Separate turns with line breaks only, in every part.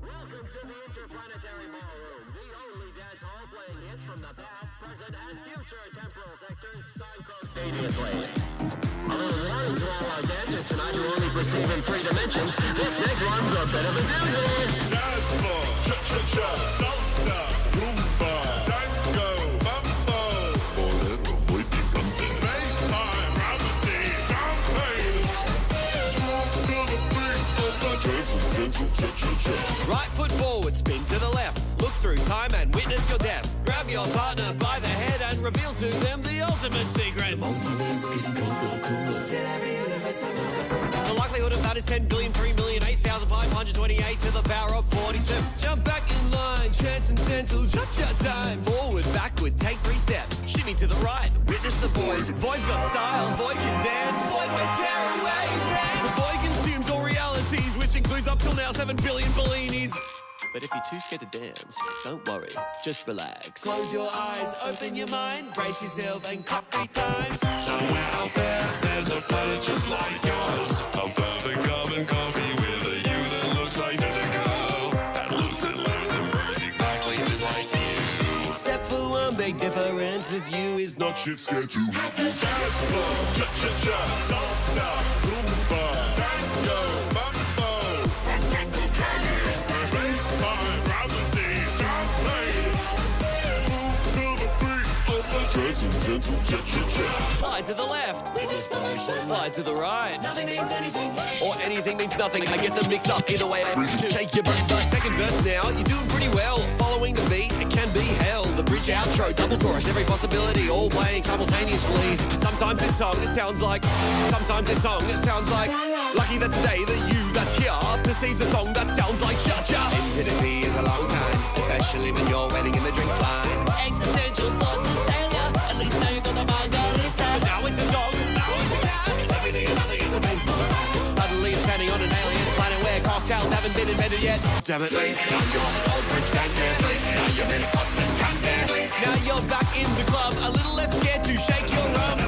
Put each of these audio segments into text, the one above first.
Welcome to the Interplanetary Ballroom, the only dance hall playing hits from the past, present, and future temporal sectors simultaneously. A little warning to all our dancers tonight who only perceive in 3 dimensions. This next one's a bit of a doozy.
Dance floor, cha-cha-cha, salsa, rumba, tango, mambo, bolero muy picante, space-time, gravity, champagne, to the beat of the gentle cha-cha-cha.
Right foot forward, spin to the left. Look through time and witness your death. Grab your partner by the head and reveal to them the ultimate secret. The multiverse is getting colder, cooler. Still every universe somehow. The likelihood of that is 10 billion, 3 million, 8,528 to the power of 42. Jump back in line, transcendental cha-cha time. Forward, backward, take 3 steps. Shimmy to the right, witness the void. Void's got style, void can dance. Void waves tear away, dance. The void consumes all realities, which includes up till now 7 billion Bellinis. But if you're too scared to dance, don't worry, just relax. Close your eyes, open your mind, brace yourself and clap 3 times.
Somewhere out there, there's a planet just like yours. A perfect carbon copy with a you that looks identical. That looks and lives and breathes exactly just like you.
Except for one big difference, is you is not
Shit scared to have you. Dance floor, cha-cha-cha, salsa, rumba, tango, mambo, fandango, caliente, space-time, gravity, champagne, move to the beat of the gentle cha-cha-cha.
Slide to the left, slide to the right.
Nothing means anything.
Or anything means nothing. I get them mixed up. Either way, I to shake your butt. Second verse now, you're doing pretty well. Following the beat, it can be hell. The bridge outro, double chorus, every possibility, all playing simultaneously. Sometimes this song, it sounds like. Sometimes this song, it sounds like. Lucky that today, the you that's here perceives a song that sounds like cha-cha. Infinity is a long time, especially when you're waiting in the drinks line.
Existential thoughts of failure. At least now you got the margarita.
But now it's a dog, now it's a cat.
It's everything and nothing. It's a baseball bat.
Suddenly you're standing on an alien planet where cocktails haven't been invented yet. Damn it.
Now you're an old rich dandy. Now you're in cotton candy.
Now you're back in the club, a little less scared to shake your rum.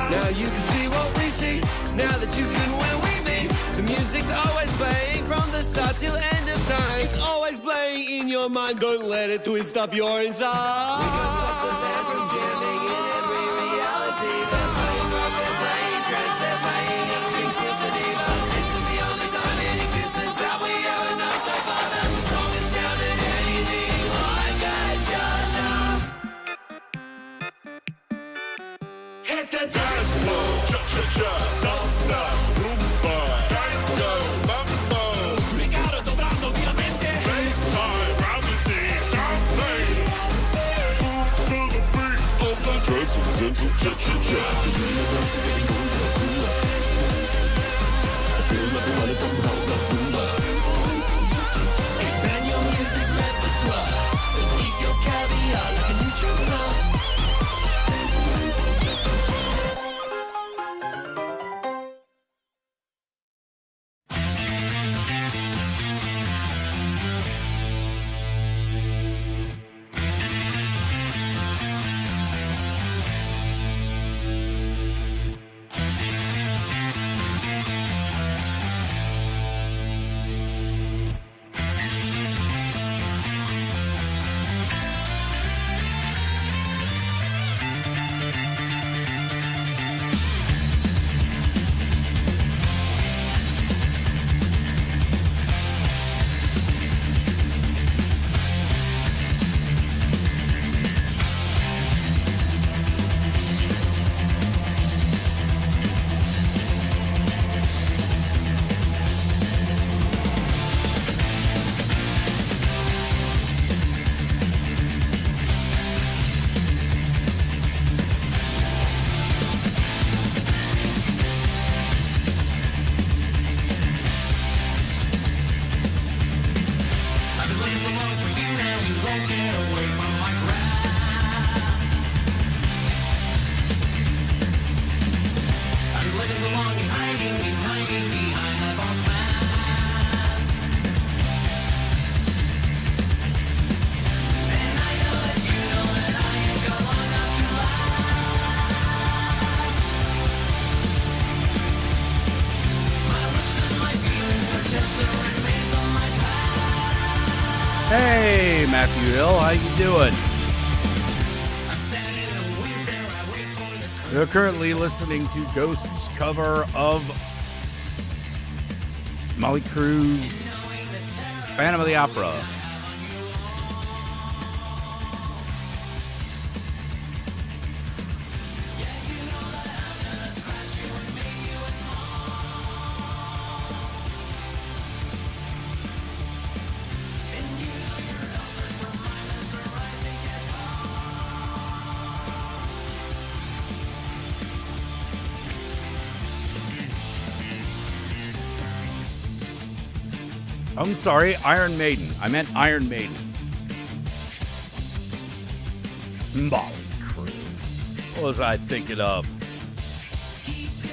Now you can see what we see, now that you've been where we meet. The music's always playing from the start till end of time. It's always playing in your mind, don't let it twist up your inside. We can stop the band from jamming in every reality. They're playing rock, they're playing trance, they're playing a string symphony. But this is the only time in existence that we ever know so far that the song has sounded anything like a cha-cha.
Hit the
Dance floor, cha-cha-cha, salsa, rumba, tango, mambo,
Ricardo dobrando diamante.
space-time, gravity, champagne, move to the beat of the gentle cha-cha-cha. The universe is getting colder, cooler. I still love the running somehow, not Zumba.
Expand your music repertoire and eat your caviar like a neutron star.
Matthew Hill. How you doing? You're currently listening to Ghost's cover of Molly Crew's Phantom of the Opera. I'm sorry, Iron Maiden. I meant Iron Maiden. Molly Crew. What was I thinking of?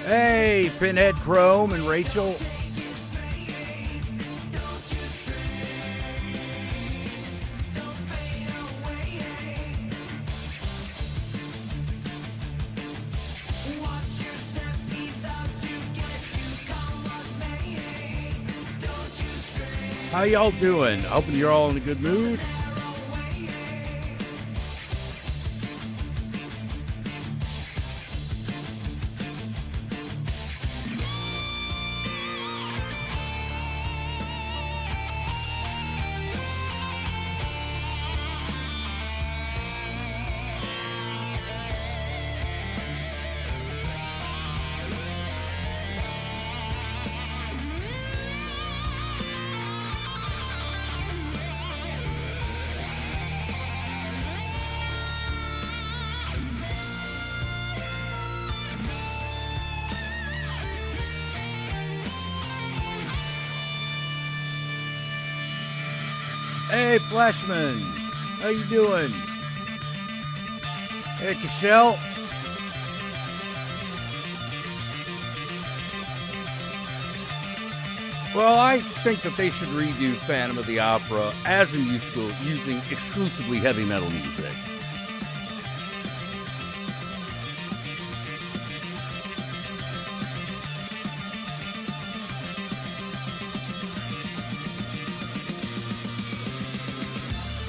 Hey, Pinhead Chrome and Rachel. How y'all doing? Hoping you're all in a good mood. Hey, Flashman. How you doing? Hey, Cashel. Well, I think that they should redo Phantom of the Opera as a musical using exclusively heavy metal music.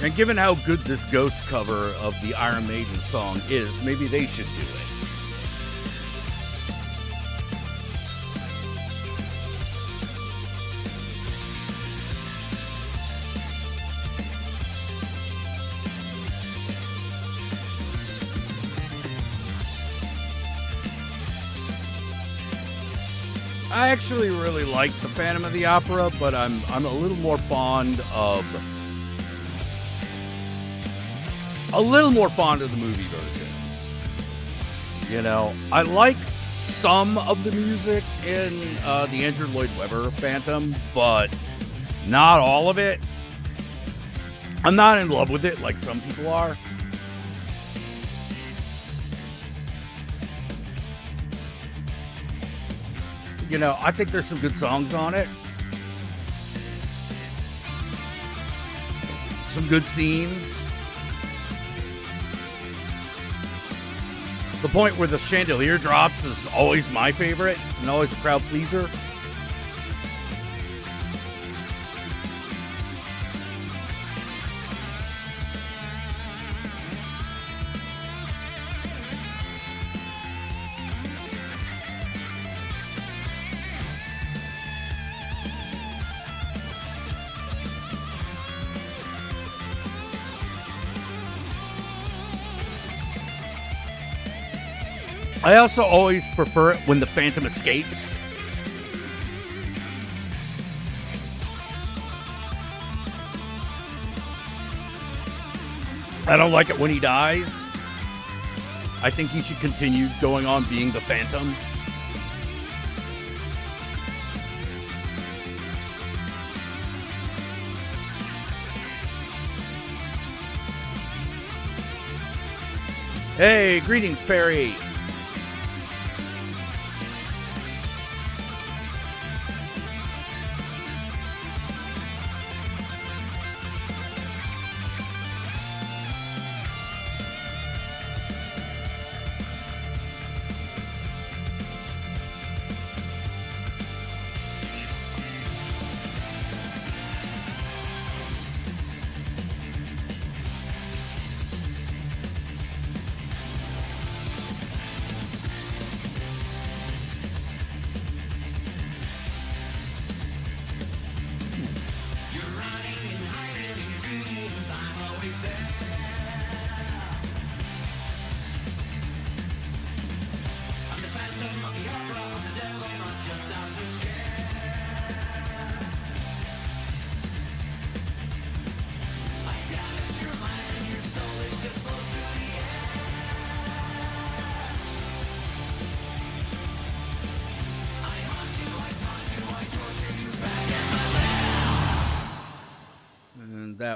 And given how good this Ghost cover of the Iron Maiden song is, maybe they should do it. I actually really like the Phantom of the Opera, but I'm a little more fond of the movie versions. You know, I like some of the music in the Andrew Lloyd Webber Phantom, but not all of it. I'm not in love with it like some people are. You know, I think there's some good songs on it. Some good scenes. The point where the chandelier drops is always my favorite and always a crowd pleaser. I also always prefer it when the Phantom escapes. I don't like it when he dies. I think he should continue going on being the Phantom. Hey, greetings, Perry.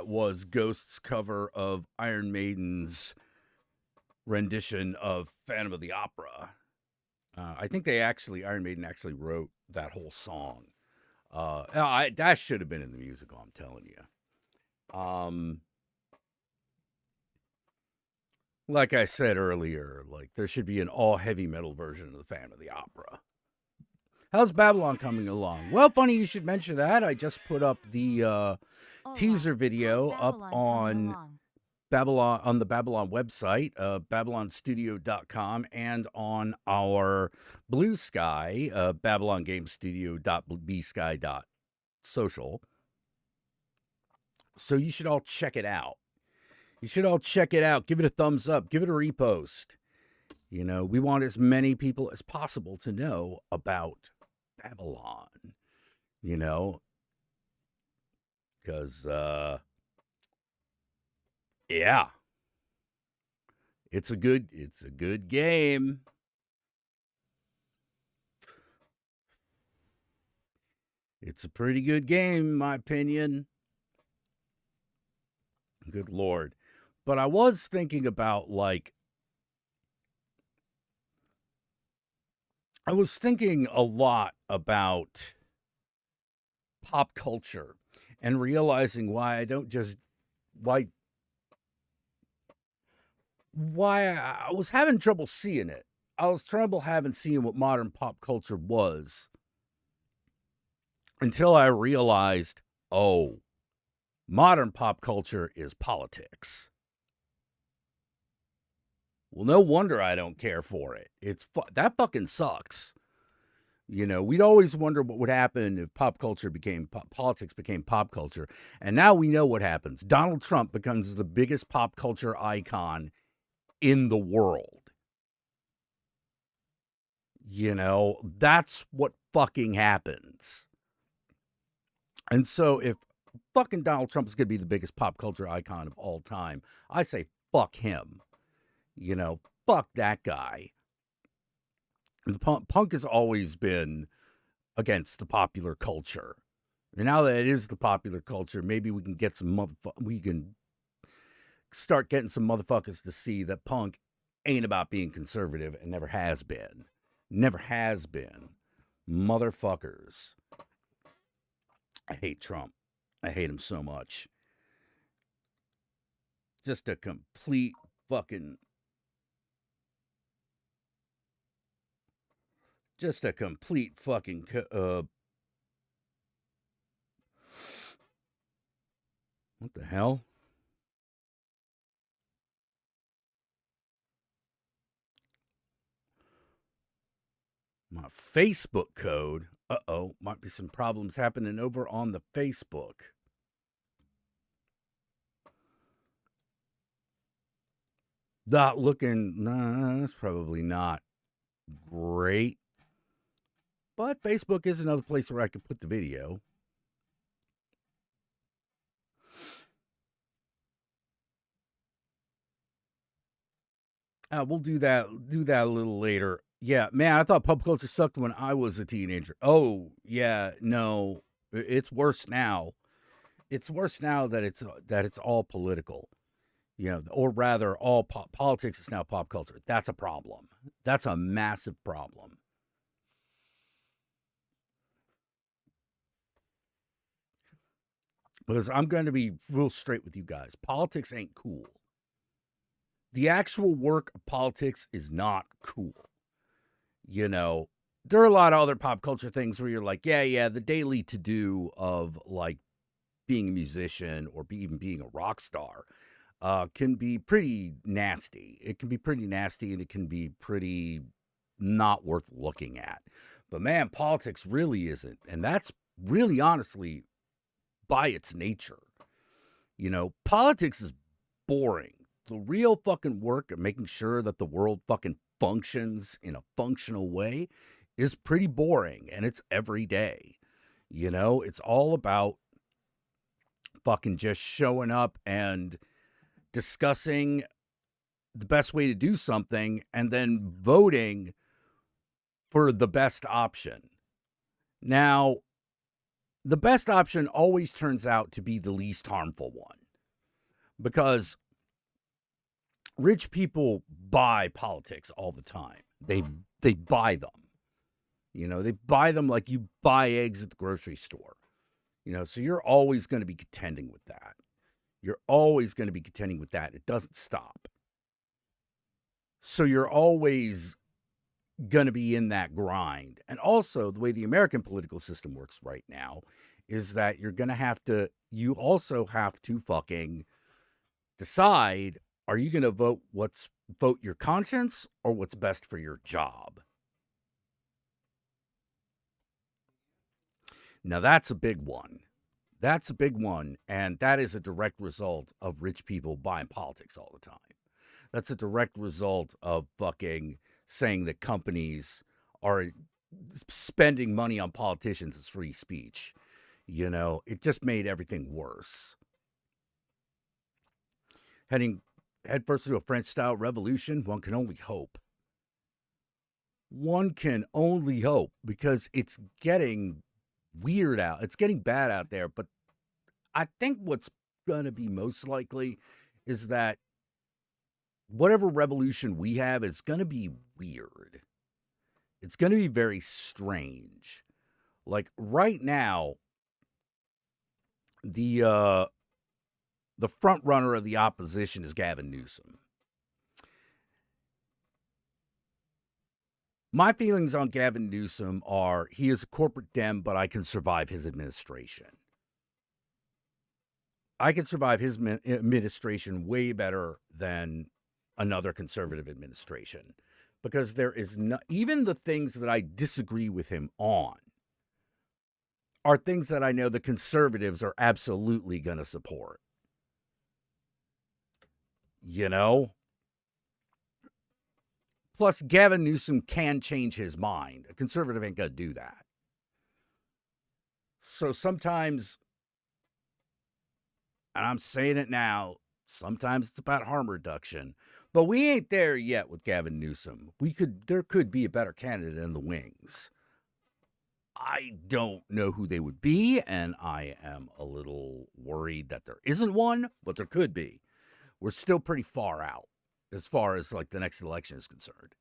that was Ghost's cover of Iron Maiden's rendition of Phantom of the Opera. I think Iron Maiden actually wrote that whole song. That should have been in the musical, I'm telling you. Like I said earlier, like there should be an all heavy metal version of the Phantom of the Opera. How's Babylon coming along? Well, funny you should mention that. I just put up the teaser video up on Babylon, on the Babylon website, babylonstudio.com, and on our Blue Sky, babylongamestudio.bsky.social. So you should all check it out. Give it a thumbs up. Give it a repost. You know, we want as many people as possible to know about Babylon. You know, because, yeah, it's a good game. It's a pretty good game, in my opinion. Good Lord. But I was thinking about, like, I was thinking a lot about pop culture and realizing why I was having trouble seeing it. I was seeing what modern pop culture was until I realized, oh, modern pop culture is politics. Well, no wonder I don't care for it. That fucking sucks. You know, we'd always wonder what would happen if politics became pop culture. And now we know what happens. Donald Trump becomes the biggest pop culture icon in the world. You know, that's what fucking happens. And so if fucking Donald Trump is going to be the biggest pop culture icon of all time, I say fuck him. You know, fuck that guy. The punk has always been against the popular culture. And now that it is the popular culture, maybe we can get we can start getting some motherfuckers to see that punk ain't about being conservative and never has been. Never has been. Motherfuckers. I hate Trump. I hate him so much. Just a complete fucking... Just a complete fucking... What the hell? My Facebook code. Uh-oh. Might be some problems happening over on the Facebook. That's probably not great. But Facebook is another place where I could put the video. We'll do that a little later. Yeah, man, I thought pop culture sucked when I was a teenager. Oh, yeah, no, it's worse now. It's worse now that it's all political. You know, or rather, all politics is now pop culture. That's a problem. That's a massive problem. Because I'm going to be real straight with you guys. Politics ain't cool. The actual work of politics is not cool. You know, there are a lot of other pop culture things where you're like, yeah, the daily to-do of, like, being a musician or even being a rock star can be pretty nasty. It can be pretty nasty, and it can be pretty not worth looking at. But, man, politics really isn't. And that's really, honestly, by its nature. You know, politics is boring. The real fucking work of making sure that the world fucking functions in a functional way is pretty boring, and it's every day. You know, it's all about fucking just showing up and discussing the best way to do something and then voting for the best option. Now, the best option always turns out to be the least harmful one. because rich people buy politics all the time. They buy them. They buy them like you buy eggs at the grocery store. So you're always going to be contending with that. You're always going to be contending with that. It doesn't stop. So you're always going to be in that grind. And also, the way the American political system works right now is that you also have to fucking decide, are you going to vote your conscience or what's best for your job? Now, that's a big one. That's a big one, and that is a direct result of rich people buying politics all the time. That's a direct result of fucking saying that companies are spending money on politicians as free speech. It just made everything worse. Heading headfirst to a French-style revolution, one can only hope. One can only hope, because it's getting weird out. It's getting bad out there, but I think what's going to be most likely is that whatever revolution we have is going to be weird. It's going to be very strange. Like right now, the front runner of the opposition is Gavin Newsom. My feelings on Gavin Newsom are he is a corporate Dem, but I can survive his administration. I can survive his administration way better than another conservative administration, because there is even the things that I disagree with him on are things that I know the conservatives are absolutely going to support. Plus, Gavin Newsom can change his mind. A conservative ain't going to do that. So sometimes, and I'm saying it now, sometimes it's about harm reduction. But we ain't there yet with Gavin Newsom. There could be a better candidate in the wings. I don't know who they would be, and I am a little worried that there isn't one, but there could be. We're still pretty far out as far as like the next election is concerned.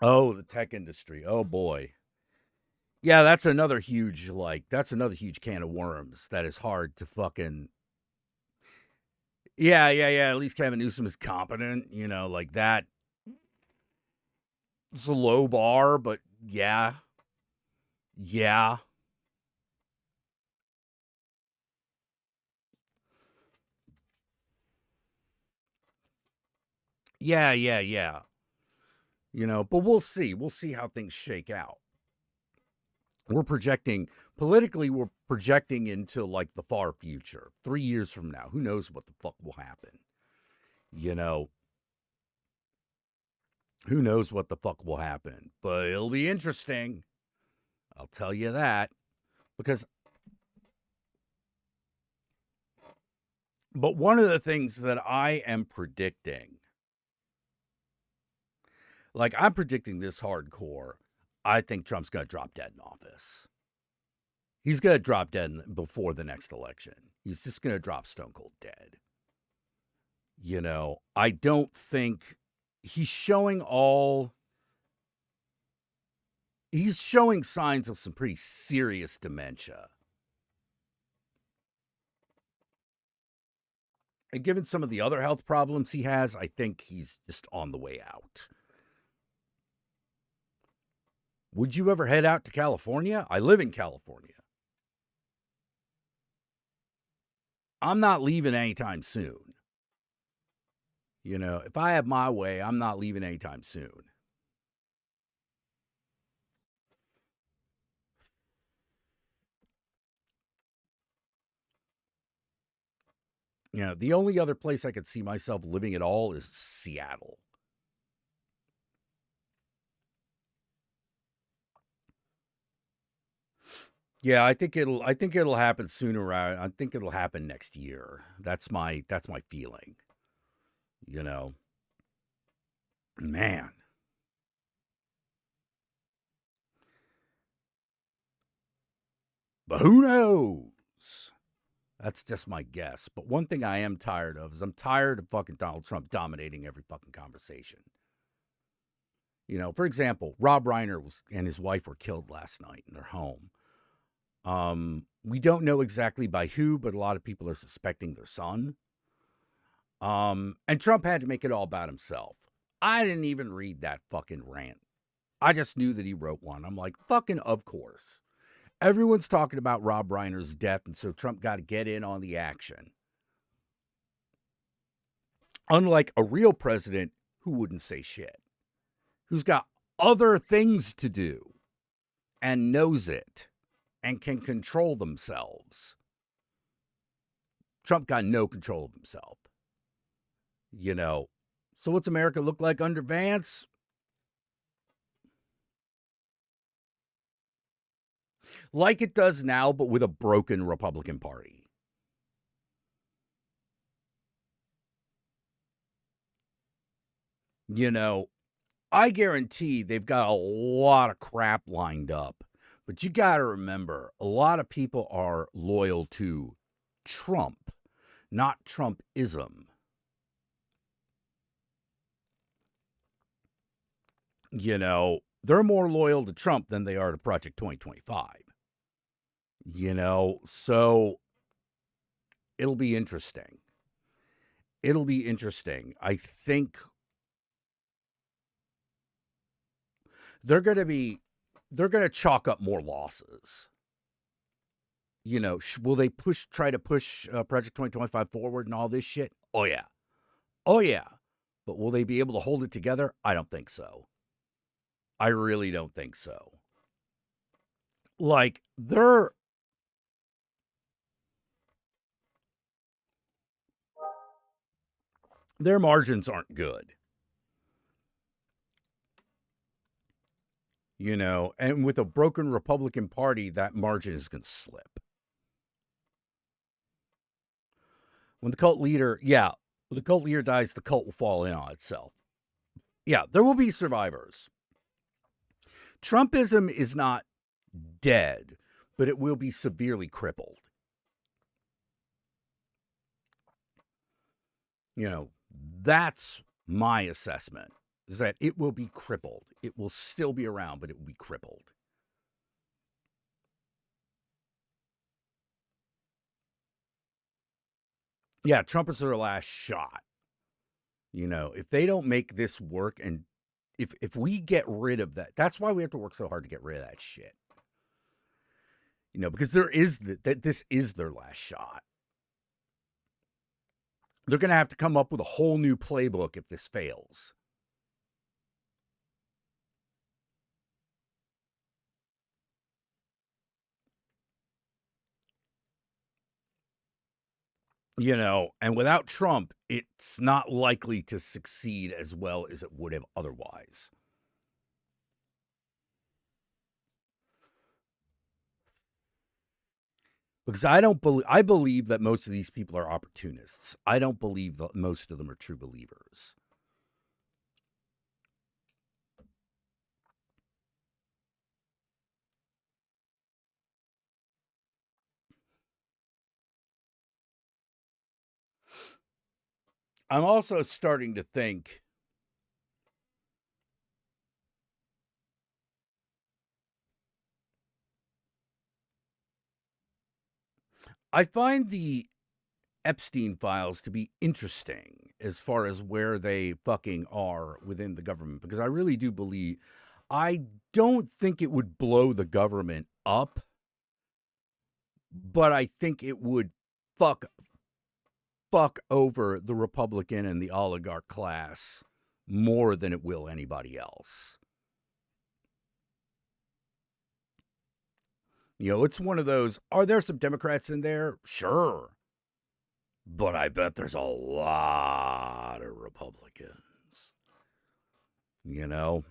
Oh, the tech industry. Oh boy. Yeah, that's another huge can of worms that is hard to fucking. Yeah. At least Gavin Newsom is competent, like that. It's a low bar, but yeah. Yeah. But we'll see. We'll see how things shake out. We're projecting into like the far future. 3 years from now, who knows what the fuck will happen? Who knows what the fuck will happen? But it'll be interesting. I'll tell you that. But one of the things that I am predicting, like I'm predicting this hardcore, I think Trump's going to drop dead in office. He's going to drop dead before the next election. He's just going to drop stone cold dead. I don't think he's showing signs of some pretty serious dementia. And given some of the other health problems he has, I think he's just on the way out. Would you ever head out to California? I live in California. I'm not leaving anytime soon. If I have my way, I'm not leaving anytime soon. The only other place I could see myself living at all is Seattle. Yeah, I think it'll happen sooner. I think it'll happen next year. That's my feeling. Man. But who knows? That's just my guess. But one thing I am tired of is I'm tired of fucking Donald Trump dominating every fucking conversation. You know, for example, Rob Reiner and his wife were killed last night in their home. We don't know exactly by who, but a lot of people are suspecting their son. And Trump had to make it all about himself. I didn't even read that fucking rant. I just knew that he wrote one. I'm like, fucking of course. Everyone's talking about Rob Reiner's death, and so Trump got to get in on the action. Unlike a real president who wouldn't say shit, who's got other things to do and knows it and can control themselves. Trump got no control of himself. You know, so what's America look like under Vance? Like it does now, but with a broken Republican Party. You know, I guarantee they've got a lot of crap lined up. But you got to remember, a lot of people are loyal to Trump, not Trumpism. You know, they're more loyal to Trump than they are to Project 2025. You know, so it'll be interesting. It'll be interesting. I think they're going to chalk up more losses. You know, will they try to push Project 2025 forward and all this shit? Oh, yeah. Oh, yeah. But will they be able to hold it together? I don't think so. I really don't think so. Like, their margins aren't good. You know, and with a broken Republican Party, that margin is going to slip. When the cult leader dies, the cult will fall in on itself. Yeah, there will be survivors. Trumpism is not dead, but it will be severely crippled. You know, that's my assessment, is that it will be crippled. It will still be around, but it will be crippled. Yeah, Trump is their last shot. You know, if they don't make this work, and if we get rid of that, that's why we have to work so hard to get rid of that shit. You know, because this is their last shot. They're going to have to come up with a whole new playbook if this fails. You know, and without Trump, it's not likely to succeed as well as it would have otherwise. Because I believe that most of these people are opportunists. I don't believe that most of them are true believers. I'm also starting to think I find the Epstein files to be interesting as far as where they fucking are within the government, because I really do believe, I don't think it would blow the government up, but I think it would fuck over the Republican and the oligarch class more than it will anybody else. You know, it's one of those, are there some Democrats in there? Sure. But I bet there's a lot of Republicans. You know?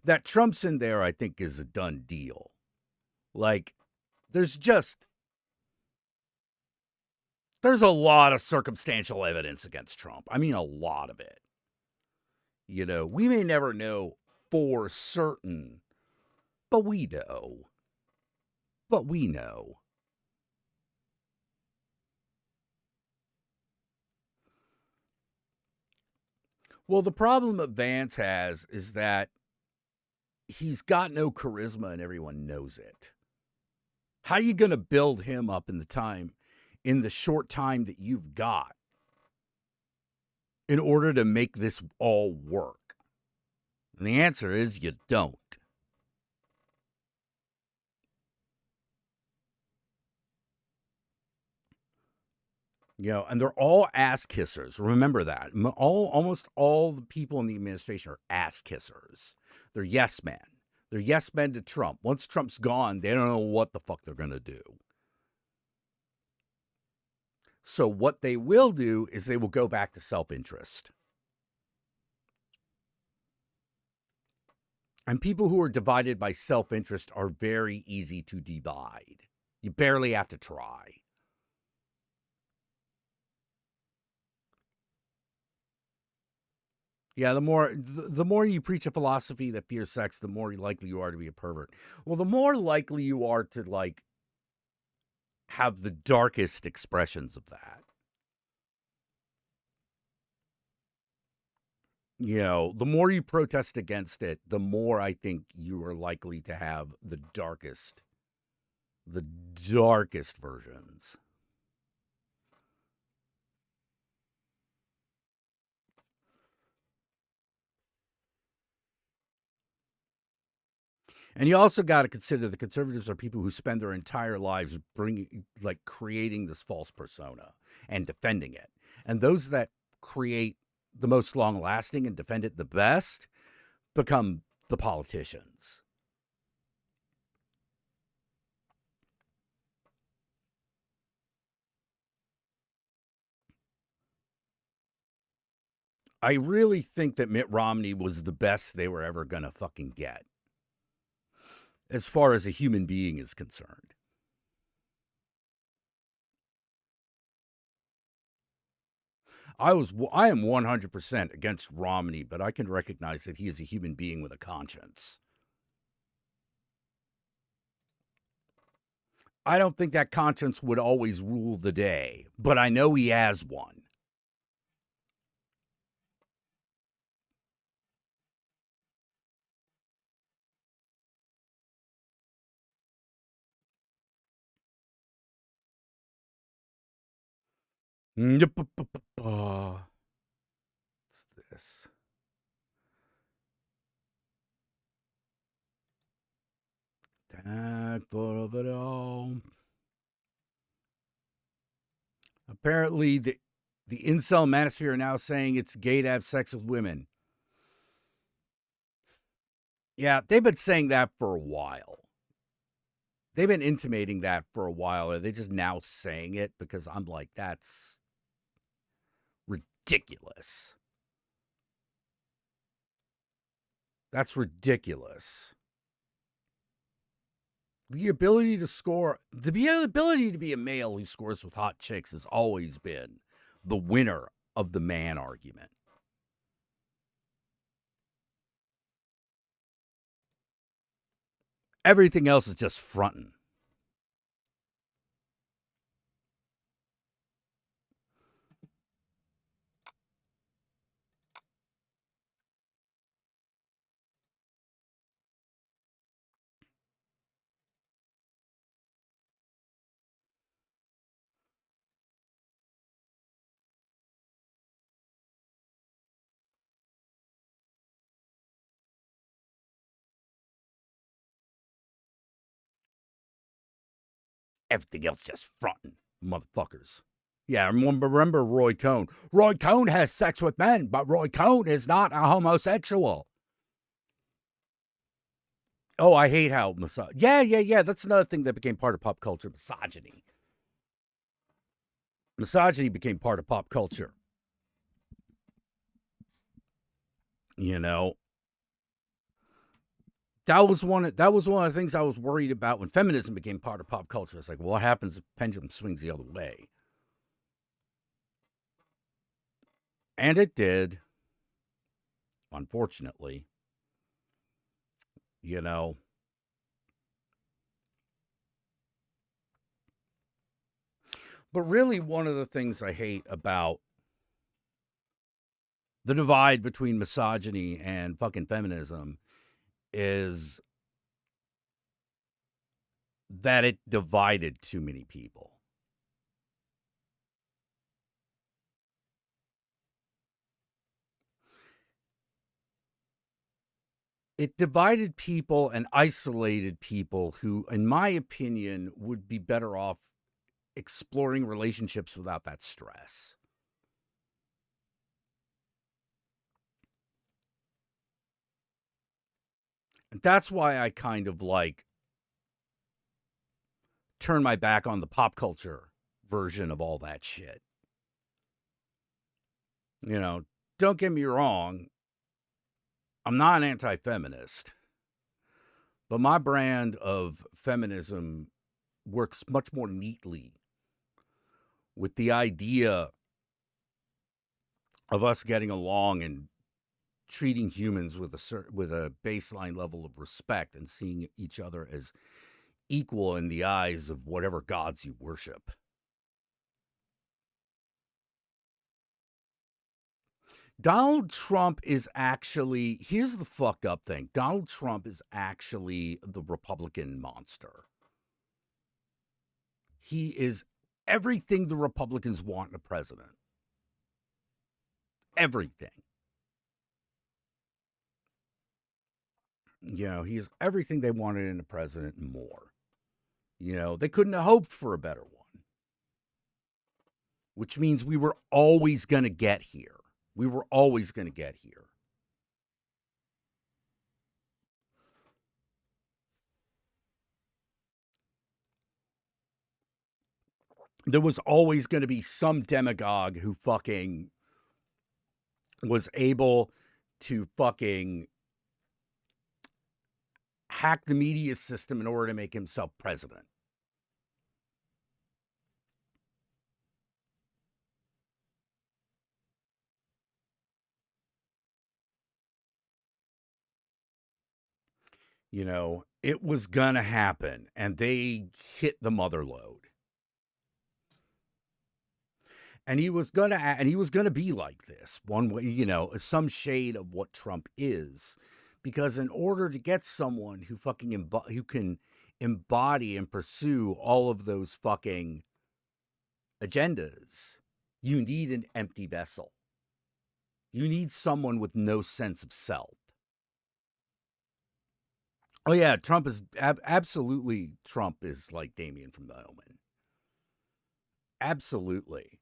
That Trump's in there, I think, is a done deal. Like, there's a lot of circumstantial evidence against Trump. I mean, a lot of it. You know, we may never know for certain, but we know. But we know. Well, the problem that Vance has is that he's got no charisma and everyone knows it. How are you going to build him up in the short time that you've got in order to make this all work? And the answer is you don't. And they're all ass kissers. Remember that. Almost all the people in the administration are ass kissers. They're yes men. They're yes men to Trump. Once Trump's gone, they don't know what the fuck they're going to do. So what they will do is they will go back to self-interest. And people who are divided by self-interest are very easy to divide. You barely have to try. Yeah, the more you preach a philosophy that fears sex, the more likely you are to be a pervert. Well, the more likely you are to have the darkest expressions of that. The more you protest against it, the more I think you are likely to have the darkest versions. And you also got to consider the conservatives are people who spend their entire lives creating this false persona and defending it. And those that create the most long-lasting and defend it the best become the politicians. I really think that Mitt Romney was the best they were ever going to fucking get, as far as a human being is concerned. I am 100% against Romney, but I can recognize that he is a human being with a conscience. I don't think that conscience would always rule the day, but I know he has one. What's this? That photo of it all. Apparently, the incel manosphere are now saying it's gay to have sex with women. Yeah, they've been saying that for a while. They've been intimating that for a while. Are they just now saying it? Because I'm like, that's ridiculous. That's ridiculous. The ability to be a male who scores with hot chicks has always been the winner of the man argument. Everything else is just fronting. Everything else just fronting, motherfuckers. Yeah, remember Roy Cohn. Roy Cohn has sex with men, but Roy Cohn is not a homosexual. Oh, I hate how Yeah. That's another thing that became part of pop culture, misogyny. Misogyny became part of pop culture. That was one of the things I was worried about when feminism became part of pop culture. It's like, well, what happens if the pendulum swings the other way? And it did. Unfortunately. But really, one of the things I hate about the divide between misogyny and fucking feminism is that it divided too many people. It divided people and isolated people who, in my opinion, would be better off exploring relationships without that stress. And that's why I kind of like turn my back on the pop culture version of all that shit. You know, don't get me wrong, I'm not an anti-feminist, but my brand of feminism works much more neatly with the idea of us getting along and treating humans with a baseline level of respect and seeing each other as equal in the eyes of whatever gods you worship. Donald Trump is actually, here's the fucked up thing. Donald Trump is actually the Republican monster. He is everything the Republicans want in a president. Everything. You know, he is everything they wanted in a president and more. You know, they couldn't have hoped for a better one. Which means we were always going to get here. We were always going to get here. There was always going to be some demagogue who fucking was able to fucking hack the media system in order to make himself president. You know, it was gonna happen, and they hit the mother load. And he was gonna be like this one way, you know, some shade of what Trump is, because in order to get someone who fucking who can embody and pursue all of those fucking agendas, you need an empty vessel. You need someone with no sense of self. Oh yeah, Trump is absolutely. Trump is like Damien from The Omen. Absolutely.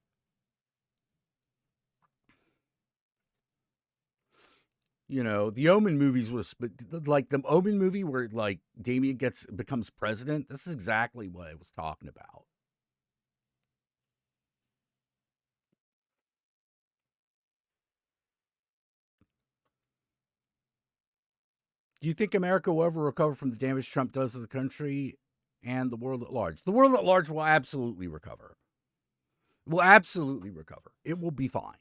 You know, the Omen movies was like the Omen movie where like Damien becomes president. This is exactly what I was talking about. Do you think America will ever recover from the damage Trump does to the country and the world at large? The world at large will absolutely recover. Will absolutely recover. It will be fine.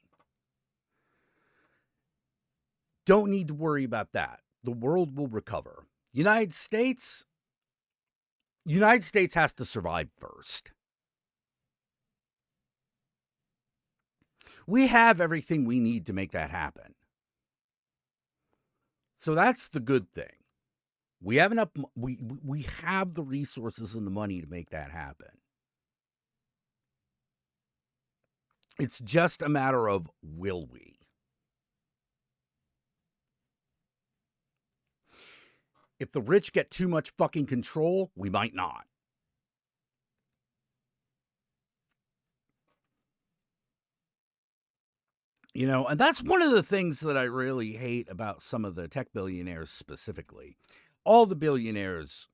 Don't need to worry about that. The world will recover. United States has to survive first. We have everything we need to make that happen. So that's the good thing. We have enough. We have the resources and the money to make that happen. It's just a matter of will we? If the rich get too much fucking control, we might not. You know, and that's one of the things that I really hate about some of the tech billionaires specifically. All the billionaires,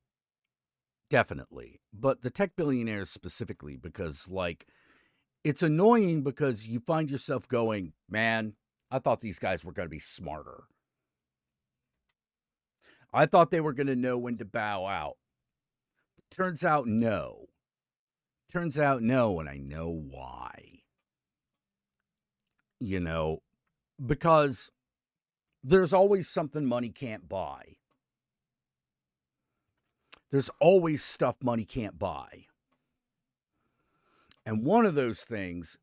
definitely, but the tech billionaires specifically, because, like, it's annoying because you find yourself going, man, I thought these guys were going to be smarter. I thought they were going to know when to bow out. Turns out no. Turns out no, and I know why. You know, because there's always something money can't buy. There's always stuff money can't buy. And one of those things,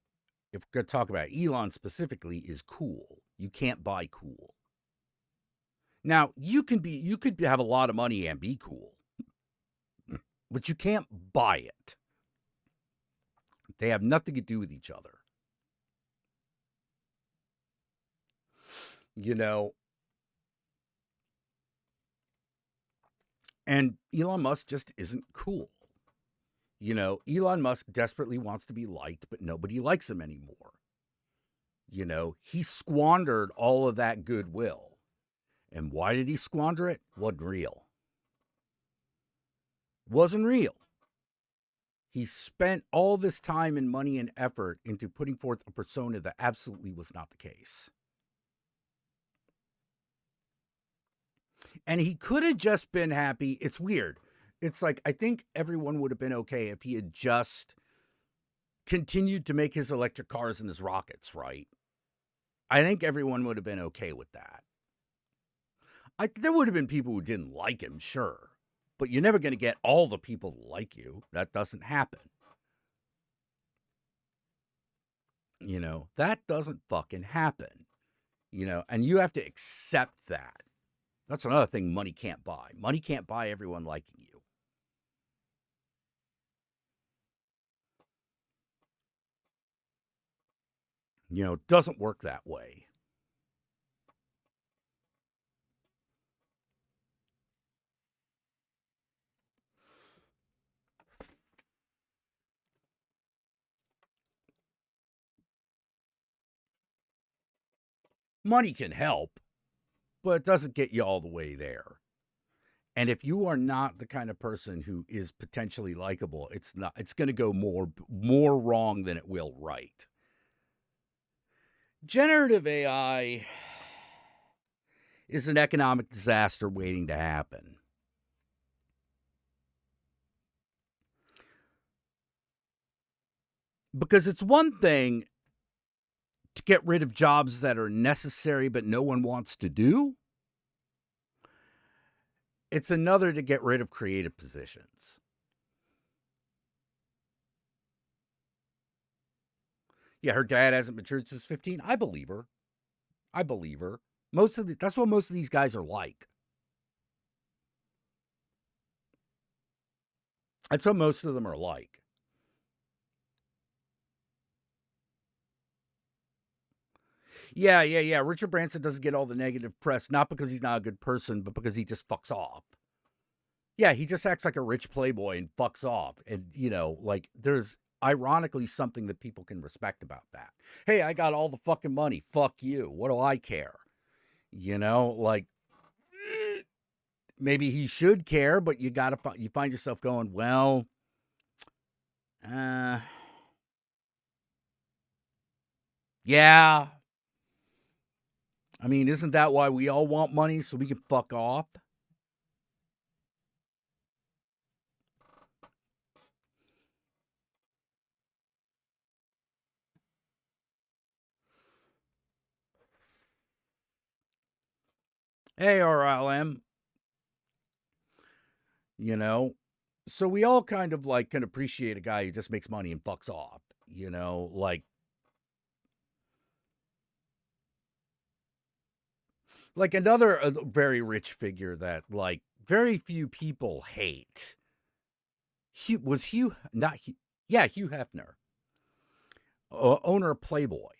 if we're going to talk about Elon specifically, is cool. You can't buy cool. Now, you could have a lot of money and be cool, but you can't buy it. They have nothing to do with each other. You know, and Elon Musk just isn't cool. You know, Elon Musk desperately wants to be liked, but nobody likes him anymore. You know, he squandered all of that goodwill. And why did he squander it? Wasn't real. Wasn't real. He spent all this time and money and effort into putting forth a persona that absolutely was not the case. And he could have just been happy. It's weird. It's like, I think everyone would have been okay if he had just continued to make his electric cars and his rockets, right? I think everyone would have been okay with that. There would have been people who didn't like him, sure. But you're never going to get all the people to like you. That doesn't happen. You know, that doesn't fucking happen. You know, and you have to accept that. That's another thing money can't buy. Money can't buy everyone liking you. You know, it doesn't work that way. Money can help, but it doesn't get you all the way there. And if you are not the kind of person who is potentially likable, it's going to go more wrong than it will right. Generative AI is an economic disaster waiting to happen. Because it's one thing to get rid of jobs that are necessary but no one wants to do. It's another to get rid of creative positions. Yeah, her dad hasn't matured since 15. I believe her. That's what most of these guys are like. That's what most of them are like. Yeah. Richard Branson doesn't get all the negative press, not because he's not a good person, but because he just fucks off. Yeah, he just acts like a rich playboy and fucks off. And, you know, like, there's ironically something that people can respect about that. Hey, I got all the fucking money. Fuck you. What do I care? You know, like, maybe he should care, but you find yourself going, well, yeah. I mean, isn't that why we all want money, so we can fuck off? Hey, RLM. You know, so we all kind of like can appreciate a guy who just makes money and fucks off. You know, like another very rich figure that like very few people hate. Hugh Hefner, owner of Playboy.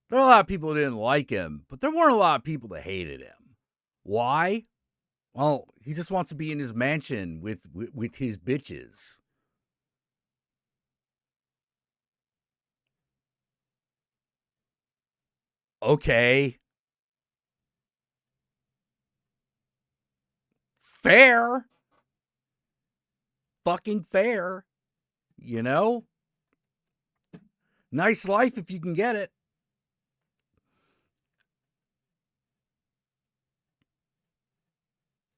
There are a lot of people who didn't like him, but there weren't a lot of people that hated him. Why? Well, he just wants to be in his mansion with his bitches. Okay. Fair. Fucking fair. You know? Nice life if you can get it.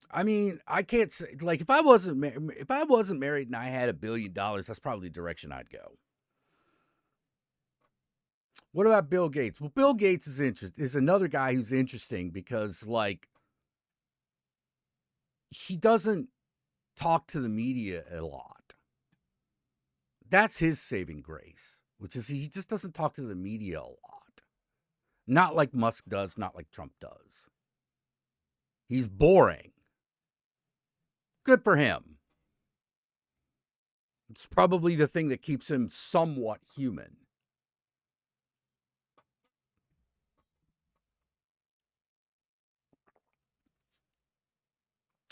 I mean, I can't say, like, if I wasn't married and I had $1 billion, that's probably the direction I'd go. What about Bill Gates? Well, Bill Gates is another guy who's interesting because, like, he doesn't talk to the media a lot. That's his saving grace, which is he just doesn't talk to the media a lot. Not like Musk does, not like Trump does. He's boring. Good for him. It's probably the thing that keeps him somewhat human.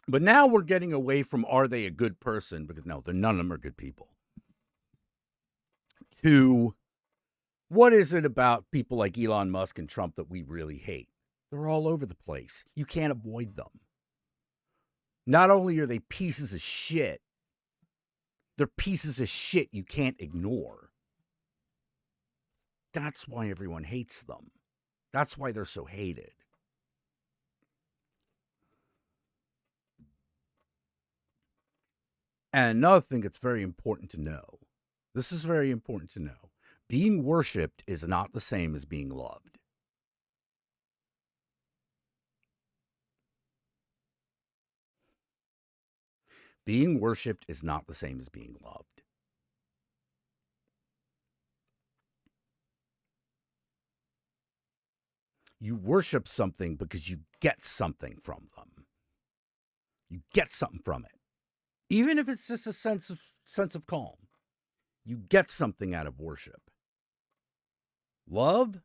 But now we're getting away from are they a good person? Because no, none of them are good people. To what is it about people like Elon Musk and Trump that we really hate? They're all over the place. You can't avoid them. Not only are they pieces of shit, they're pieces of shit you can't ignore. That's why everyone hates them. That's why they're so hated. And another thing that's very important to know. This is very important to know. Being worshipped is not the same as being loved. Being worshipped is not the same as being loved. You worship something because you get something from them. You get something from it. Even if it's just a sense of calm. You get something out of worship. Love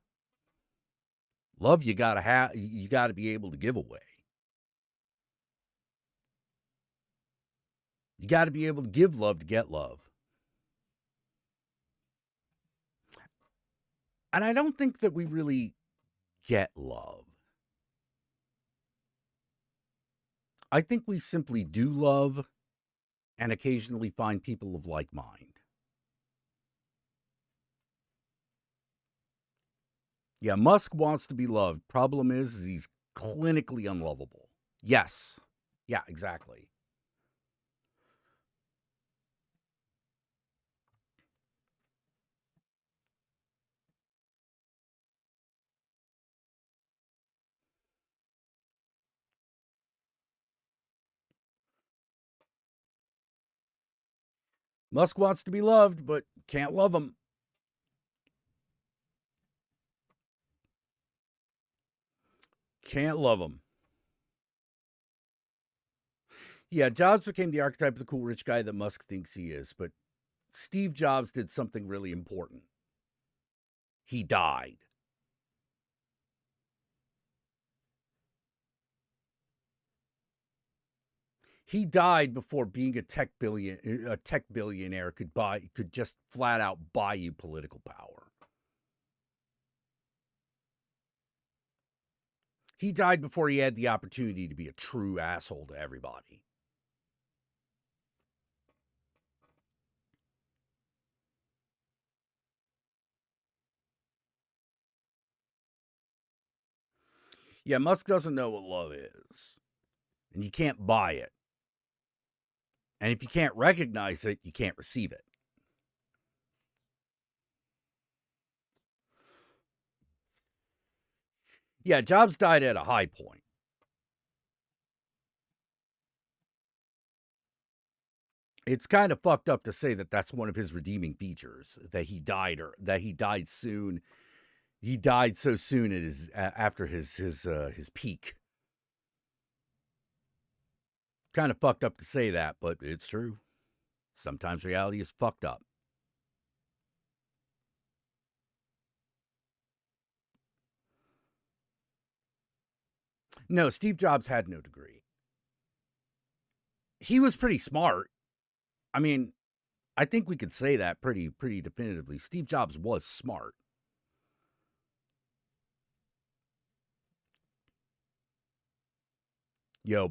you gotta be able to give away. You gotta be able to give love to get love. And I don't think that we really get love. I think we simply do love and occasionally find people of like mind. Yeah, Musk wants to be loved. Problem is he's clinically unlovable. Yes. Yeah, exactly. Musk wants to be loved, but can't love him. Can't love him. Yeah, Jobs became the archetype of the cool rich guy that Musk thinks he is, but Steve Jobs did something really important. He died. He died before being a tech billionaire could just flat out buy you political power. He died before he had the opportunity to be a true asshole to everybody. Yeah, Musk doesn't know what love is. And you can't buy it. And if you can't recognize it, you can't receive it. Yeah, Jobs died at a high point. It's kind of fucked up to say that that's one of his redeeming features, that he died soon. He died so soon after his peak. Kind of fucked up to say that, but it's true. Sometimes reality is fucked up. No, Steve Jobs had no degree. He was pretty smart. I mean, I think we could say that pretty definitively. Steve Jobs was smart.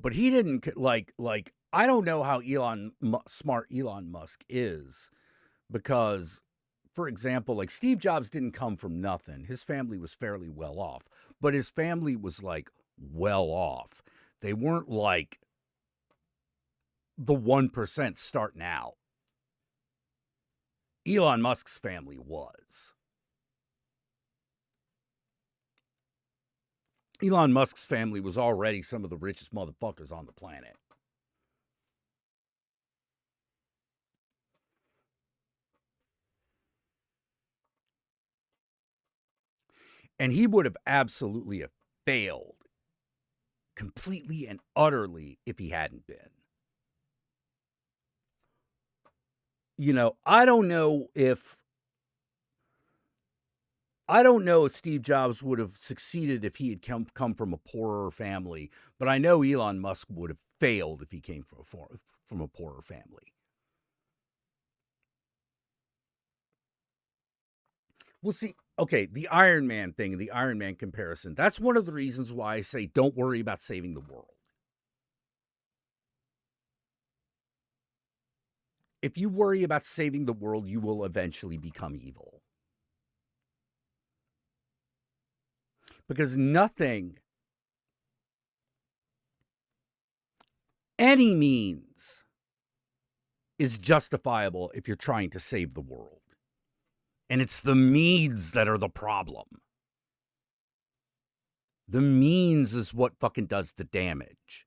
But he didn't like I don't know how smart Elon Musk is, because, for example, like Steve Jobs didn't come from nothing. His family was fairly well off, but his family was like well off. They weren't like the 1% starting out. Elon Musk's family was. Elon Musk's family was already some of the richest motherfuckers on the planet. And he would have absolutely failed completely and utterly if he hadn't been. You know, I don't know if Steve Jobs would have succeeded if he had come from a poorer family, but I know Elon Musk would have failed if he came from a poorer family. We'll see. Okay, the Iron Man thing, the Iron Man comparison, that's one of the reasons why I say don't worry about saving the world. If you worry about saving the world, you will eventually become evil. Because nothing, any means, is justifiable if you're trying to save the world. And it's the means that are the problem. The means is what fucking does the damage.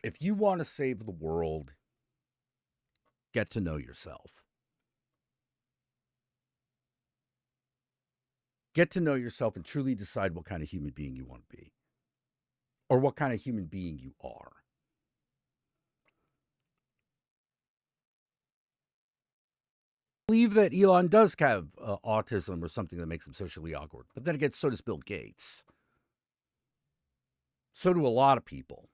If you want to save the world, get to know yourself. Get to know yourself and truly decide what kind of human being you want to be. Or what kind of human being you are. I believe that Elon does have autism or something that makes him socially awkward. But then again, so does Bill Gates. So do a lot of people.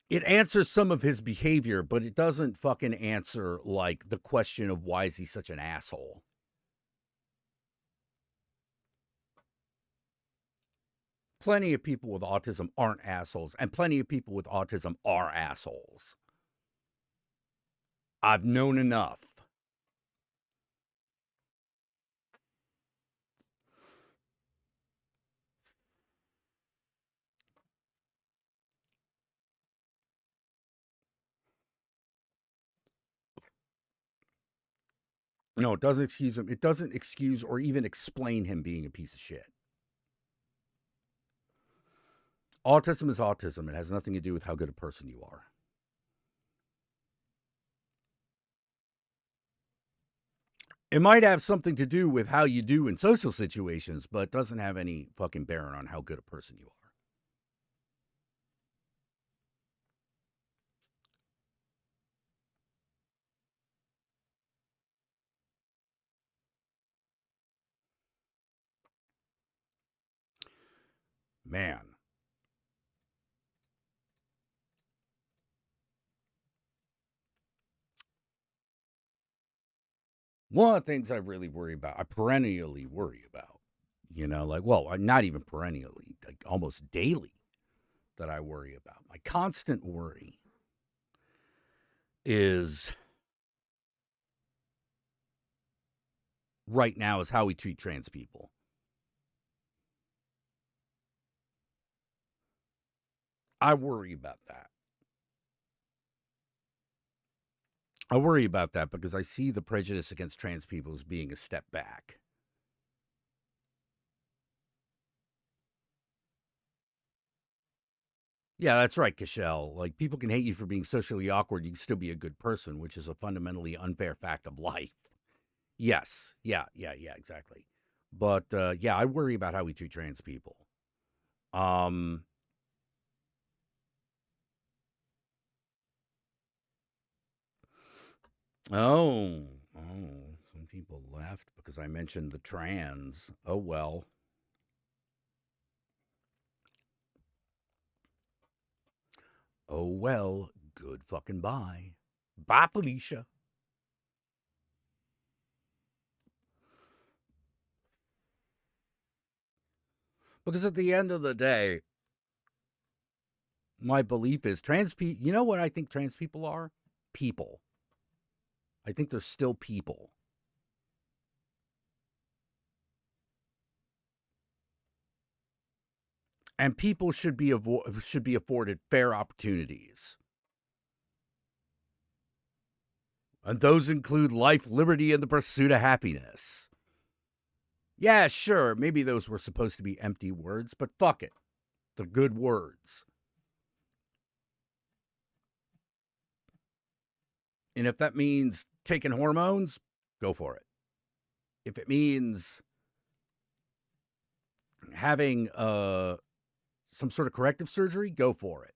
It answers some of his behavior, but it doesn't fucking answer, like, the question of why is he such an asshole. Plenty of people with autism aren't assholes, and plenty of people with autism are assholes. I've known enough. No, it doesn't excuse him. It doesn't excuse or even explain him being a piece of shit. Autism is autism. It has nothing to do with how good a person you are. It might have something to do with how you do in social situations, but it doesn't have any fucking bearing on how good a person you are. Man. One of the things I really worry about, I perennially worry about, you know, like, well, not even perennially, like almost daily that I worry about. My constant worry is right now is how we treat trans people. I worry about that. I worry about that because I see the prejudice against trans people as being a step back. Yeah, that's right, Cashel. Like, people can hate you for being socially awkward. You can still be a good person, which is a fundamentally unfair fact of life. Yes. Yeah, exactly. But, yeah, I worry about how we treat trans people. Oh, some people left because I mentioned the trans. Oh, well. Oh, well. Good fucking bye. Bye, Felicia. Because at the end of the day, my belief is trans people, you know what I think trans people are? People. I think they're still people. And people should be afforded fair opportunities. And those include life, liberty, and the pursuit of happiness. Yeah, sure, maybe those were supposed to be empty words, but fuck it. They're good words. And if that means taking hormones, go for it. If it means having some sort of corrective surgery, go for it.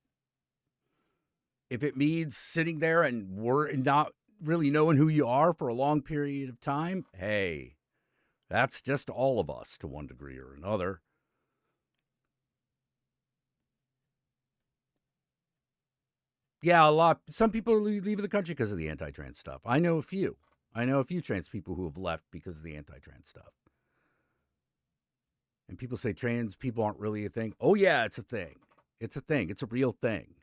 If it means sitting there and not really knowing who you are for a long period of time, hey, that's just all of us to one degree or another. Yeah, some people are leaving the country because of the anti-trans stuff. I know a few trans people who have left because of the anti-trans stuff. And people say trans people aren't really a thing. Oh, yeah, it's a thing. It's a thing. It's a real thing.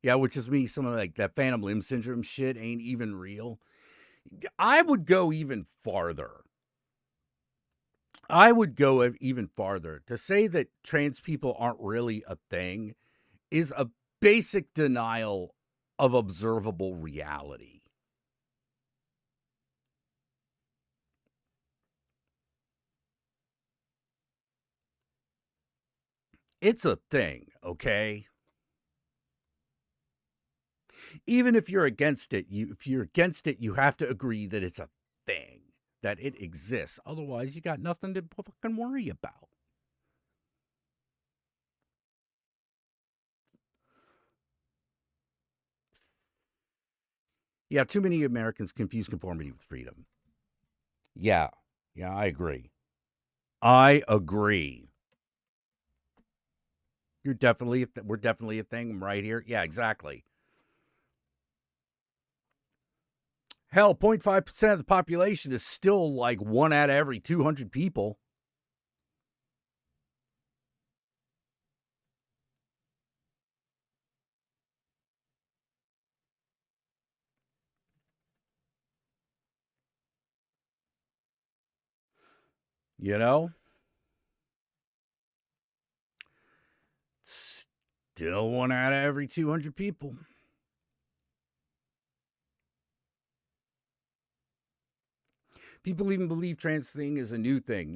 Yeah, which is me, some of like that phantom limb syndrome shit ain't even real. I would go even farther. To say that trans people aren't really a thing is a basic denial of observable reality. It's a thing, okay? Even if you're against it, you have to agree that it's a thing, that it exists. Otherwise, you got nothing to fucking worry about. Yeah, too many Americans confuse conformity with freedom. Yeah, I agree. We're definitely a thing right here. Yeah, exactly. Hell, 0.5% of the population is still like 1 out of every 200 people. You know? Still 1 out of every 200 people. People even believe trans thing is a new thing.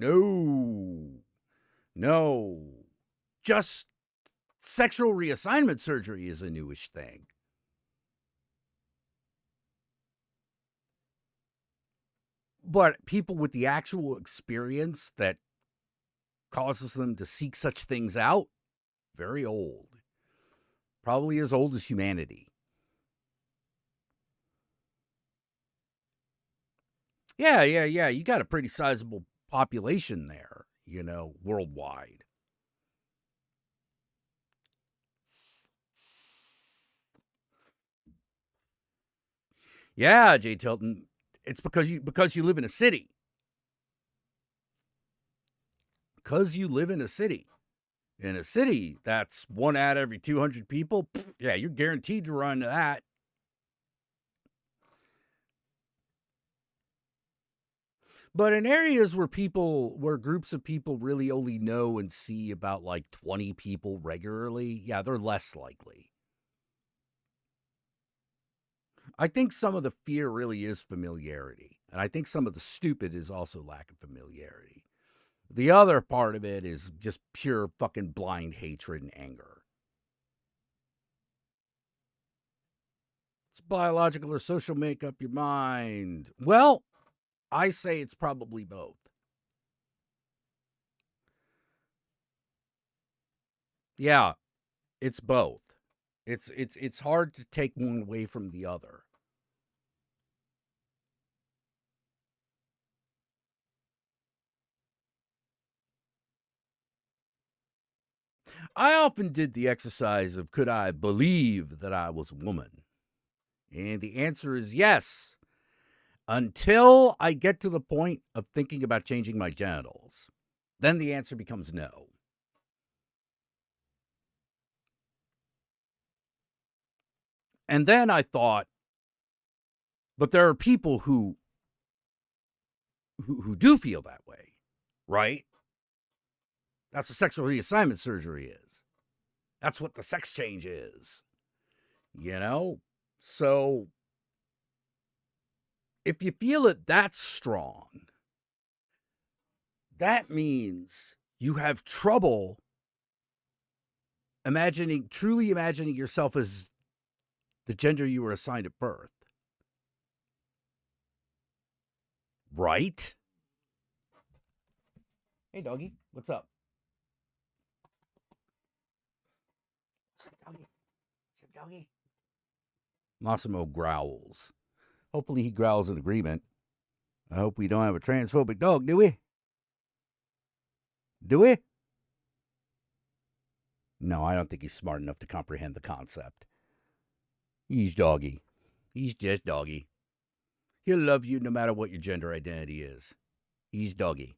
No. Just sexual reassignment surgery is a newish thing. But people with the actual experience that causes them to seek such things out, very old. Probably as old as humanity. Yeah. You got a pretty sizable population there, worldwide. Yeah, Jay Tilton. It's because you live in a city. Because you live in a city. In a city, that's 1 out of every 200 people. Yeah, you're guaranteed to run into that. But in areas where groups of people really only know and see about like 20 people regularly, yeah, they're less likely. I think some of the fear really is familiarity. And I think some of the stupid is also lack of familiarity. The other part of it is just pure fucking blind hatred and anger. It's biological or social make up your mind. Well, I say it's probably both. Yeah, it's both. It's hard to take one away from the other. I often did the exercise of could I believe that I was a woman? And the answer is yes. Until I get to the point of thinking about changing my genitals. Then the answer becomes no. And then I thought, but there are people who do feel that way, right? That's what sexual reassignment surgery is. That's what the sex change is. So if you feel it that strong, that means you have trouble truly imagining yourself as the gender you were assigned at birth. Right? Hey, doggy. What's up? What's up, doggy? What's up, doggy? Massimo growls. Hopefully he growls in agreement. I hope we don't have a transphobic dog, do we? Do we? No, I don't think he's smart enough to comprehend the concept. He's doggy. He's just doggy. He'll love you no matter what your gender identity is. He's doggy.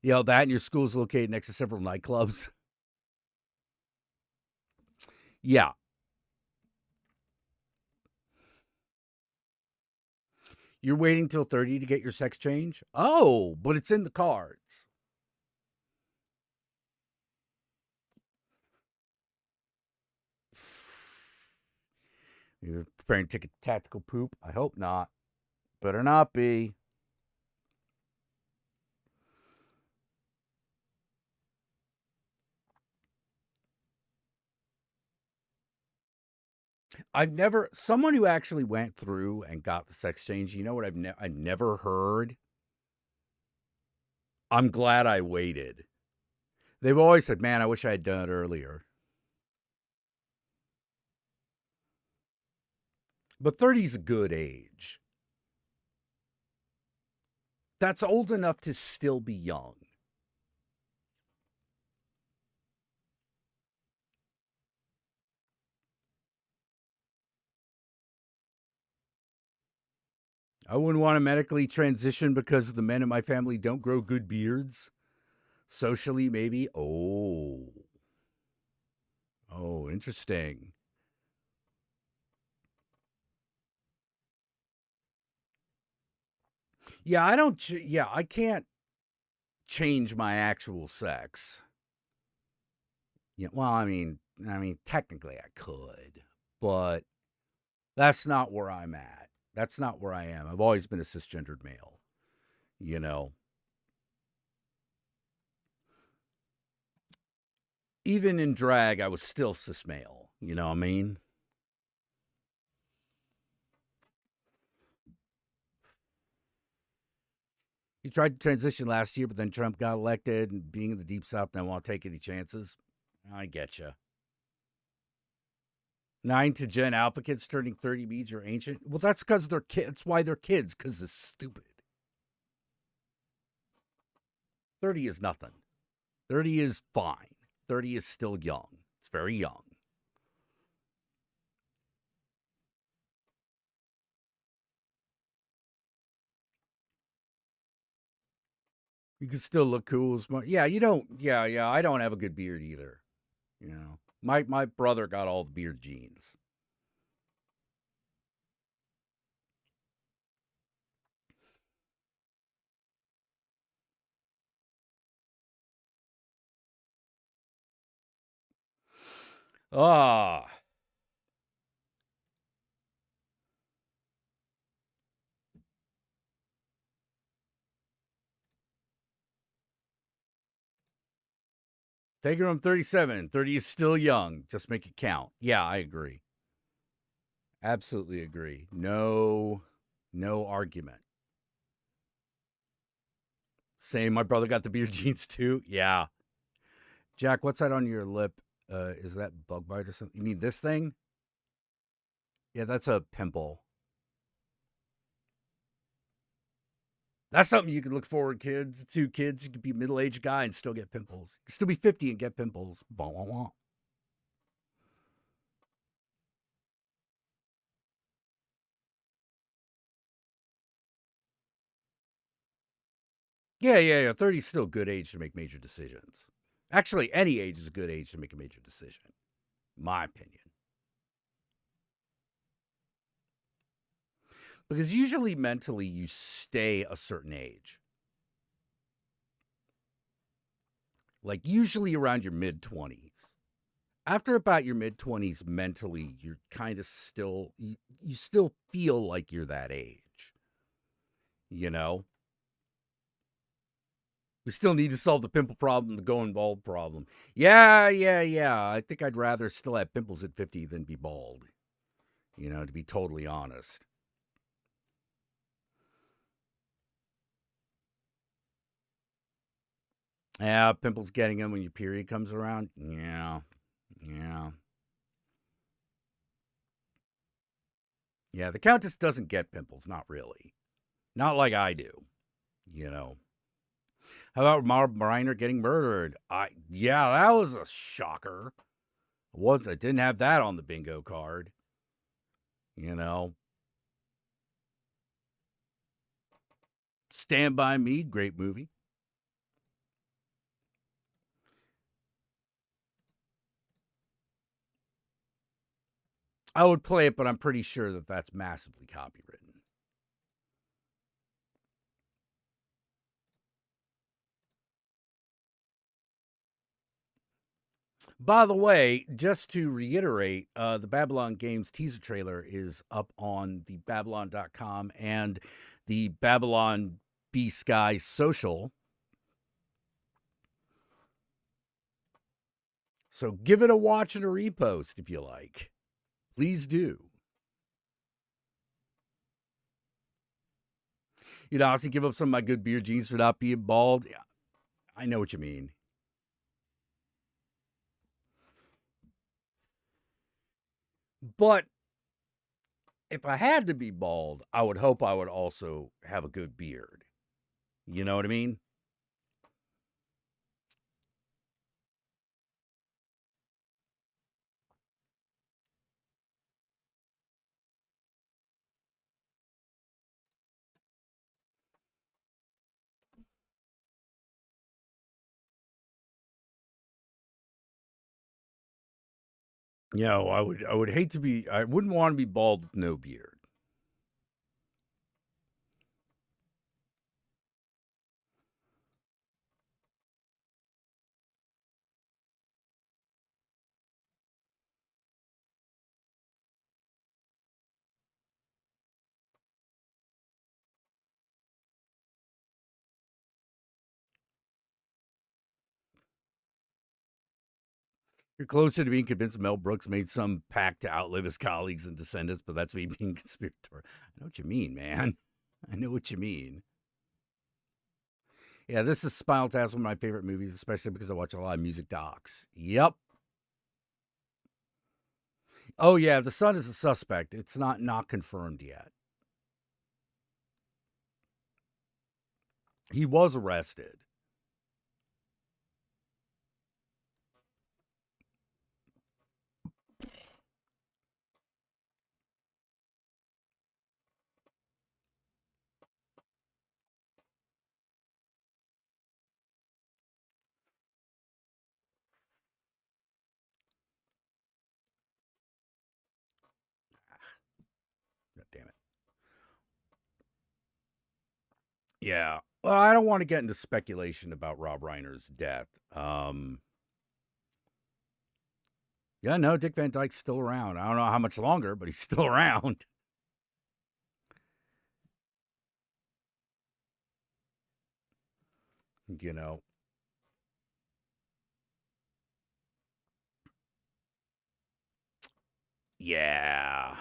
You know, that and your school's located next to several nightclubs. Yeah. You're waiting till 30 to get your sex change? Oh, but it's in the cards. You're preparing to take a tactical poop? I hope not. Better not be. Someone who actually went through and got the sex change, you know what I've never heard? I'm glad I waited. They've always said, man, I wish I had done it earlier. But 30 is a good age. That's old enough to still be young. I wouldn't want to medically transition because the men in my family don't grow good beards. Socially, maybe. Oh, interesting. Yeah, I can't change my actual sex. Yeah, well, I mean, technically I could, but that's not where I'm at. That's not where I am. I've always been a cisgendered male, you know. Even in drag, I was still cis male, you know what I mean? He tried to transition last year, but then Trump got elected, and being in the Deep South, they won't take any chances. I get you. 9 to Gen Alpha kids turning 30 means you're ancient. Well, that's because they're kids. That's why they're kids, because it's stupid. 30 is nothing. 30 is fine. 30 is still young. It's very young. You can still look cool. Smart. Yeah, you don't. Yeah. I don't have a good beard either. You know, my brother got all the beard genes. Ah. Take her from 37. 30 is still young. Just make it count. Yeah, I agree. Absolutely agree. No argument. Same. My brother got the beard genes too. Yeah. Jack, what's that on your lip? Is that bug bite or something? You mean this thing? Yeah, that's a pimple. That's something you can look forward to, kids. You could be a middle-aged guy and still get pimples. You can still be 50 and get pimples. Wah, wah, wah. Yeah. 30 is still a good age to make major decisions. Actually, any age is a good age to make a major decision. My opinion. Because usually mentally you stay a certain age. Like usually around your mid-20s. After about your mid-20s, mentally, you're kind of still, you still feel like you're that age. You know? We still need to solve the pimple problem, the going bald problem. Yeah. I think I'd rather still have pimples at 50 than be bald. You know, to be totally honest. Yeah, pimples getting them when your period comes around. Yeah. Yeah, the Countess doesn't get pimples. Not really. Not like I do. How about Rob Reiner getting murdered? Yeah, that was a shocker. I didn't have that on the bingo card. Stand By Me, great movie. I would play it, but I'm pretty sure that that's massively copywritten. By the way, just to reiterate, the Babylon Games teaser trailer is up on the Babylon.com and the Babylon B Sky social. So give it a watch and a repost if you like. Please do. You'd honestly give up some of my good beer jeans for not being bald. Yeah, I know what you mean. But if I had to be bald, I would hope I would also have a good beard. You know what I mean? I would hate to be. I wouldn't want to be bald with no beard. You're closer to being convinced Mel Brooks made some pact to outlive his colleagues and descendants, but that's me being conspiratorial. I know what you mean, man. I know what you mean. Yeah, this is Spinal Tap, one of my favorite movies, especially because I watch a lot of music docs. Yep. Oh, yeah, the son is a suspect. It's not confirmed yet. He was arrested. God damn it. Yeah. Well, I don't want to get into speculation about Rob Reiner's death. Yeah, no, Dick Van Dyke's still around. I don't know how much longer, but he's still around. You know. Yeah.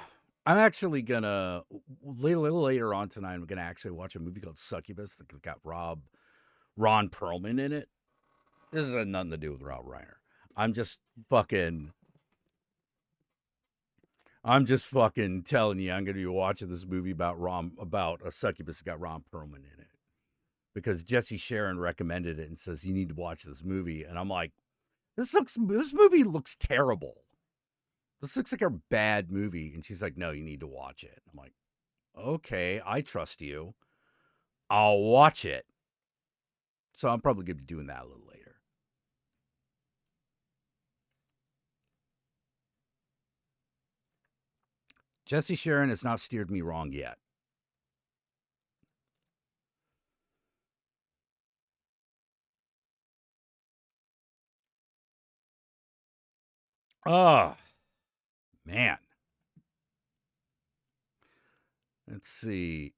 I'm actually gonna a little later on tonight. I'm gonna actually watch a movie called Succubus that got Ron Perlman in it. This has nothing to do with Rob Reiner. I'm just fucking telling you, I'm gonna be watching this movie about a succubus that got Ron Perlman in it because Jesse Sharon recommended it and says you need to watch this movie, and I'm like, this movie looks terrible. This looks like a bad movie. And she's like, no, you need to watch it. I'm like, okay, I trust you. I'll watch it. So I'm probably going to be doing that a little later. Jesse Sharon has not steered me wrong yet. Oh, man. Let's see.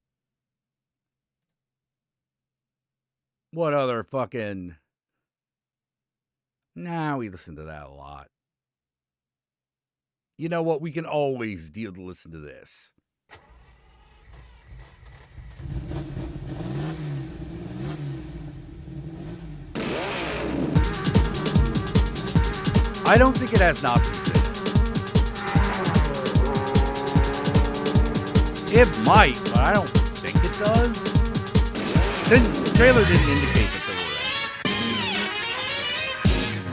What other fucking... Nah, we listen to that a lot. You know what? We can always deal to listen to this. I don't think it has Nazis in it. It might, but I don't think it does. The trailer didn't indicate that there were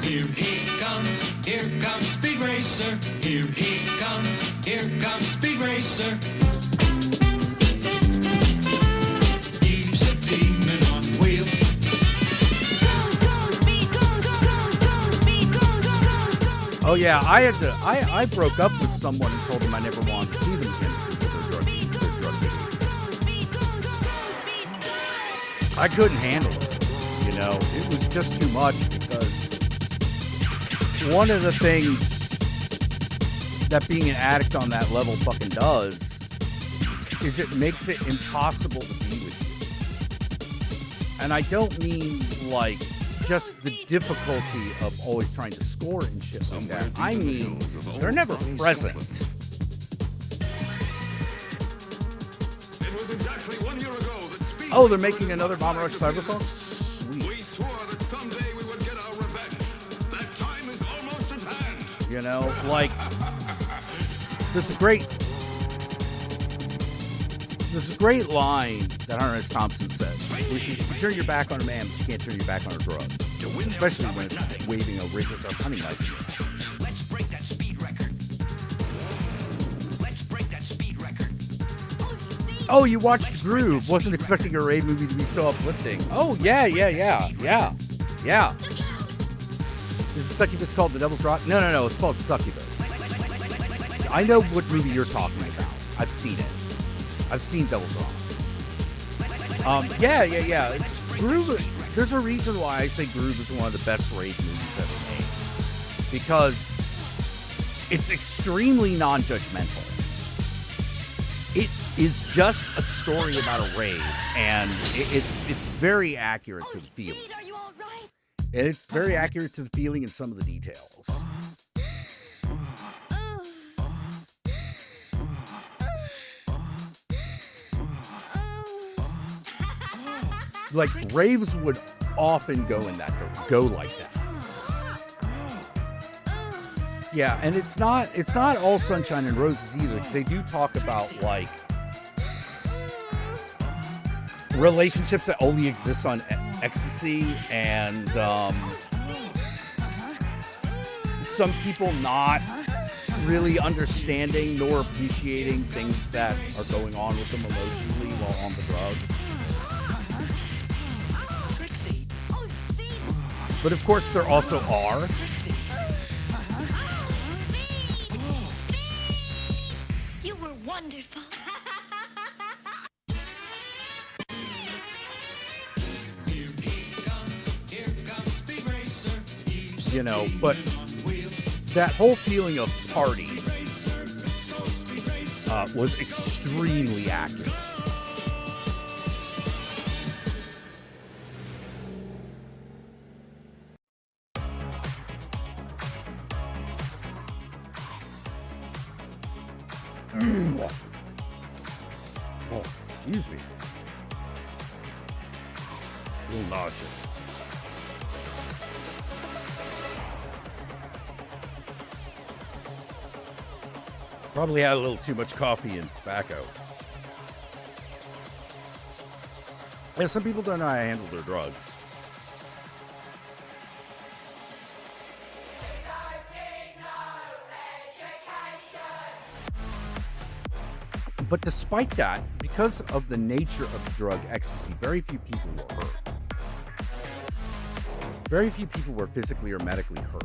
any.
Here comes Speed Racer. Here comes Speed Racer. He's a demon on wheels.
Oh yeah, I broke up with someone and told them I never wanted to see them again because of their drug behavior. I couldn't handle it. You know, it was just too much because one of the things that being an addict on that level fucking does is it makes it impossible to be with you. And I don't mean like just the difficulty of always trying to score and shit like that. I mean, they're never present.
It was exactly 1 year ago that Speed
Oh, they're making another Bomb Rush Cyberpunk?
We
Sweet.
swore that someday we would get our revenge. That time is almost at hand.
You know, like, there's a great line that Hunter S. Thompson says, which is you can turn your back on a man, but you can't turn your back on a drug. Especially when it's waving a razor-sharp hunting knife.
Let's break that speed record. Let's break that speed record.
Oh, you watched Groove. Wasn't expecting a raid movie to be so uplifting. Oh, yeah. Is the Succubus called The Devil's Rock? No. It's called Succubus. I know what movie you're talking about. I've seen it. I've seen Devil's Rock. Yeah. It's Groove. There's a reason why I say Groove is one of the best raid movies ever made. Because it's extremely non-judgmental. It is just a story about a raid, and it's very accurate to the feeling.
Are you all right?
And it's very accurate to the feeling in some of the details. Like, raves would often go like that. Yeah, and it's not all sunshine and roses either, because they do talk about, like, relationships that only exist on ecstasy, and some people not really understanding nor appreciating things that are going on with them emotionally while on the drug. But of course there also are.
You were wonderful.
You know, but that whole feeling of party was extremely accurate. Oh, excuse me. A little nauseous. Probably had a little too much coffee and tobacco. Yeah, some people don't know how to handle their drugs. But despite that, because of the nature of drug ecstasy, very few people were hurt. Very few people were physically or medically hurt.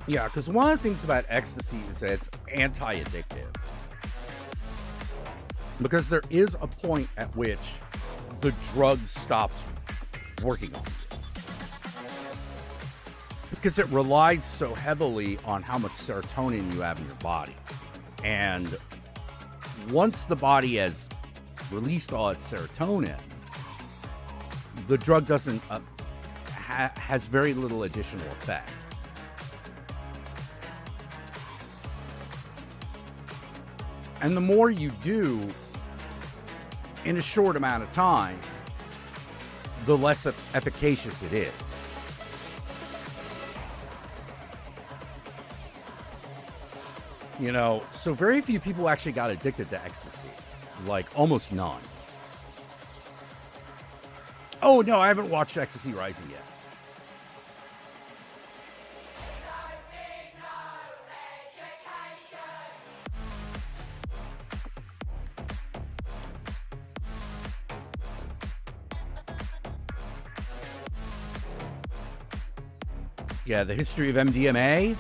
Yeah, because one of the things about ecstasy is that it's anti-addictive. Because there is a point at which the drug stops working on you. Because it relies so heavily on how much serotonin you have in your body. And once the body has released all its serotonin, the drug doesn't has very little additional effect. And the more you do in a short amount of time, the less efficacious it is. You know, so very few people actually got addicted to ecstasy. Like, almost none. Oh, no, I haven't watched Ecstasy Rising yet. Yeah, the history of MDMA?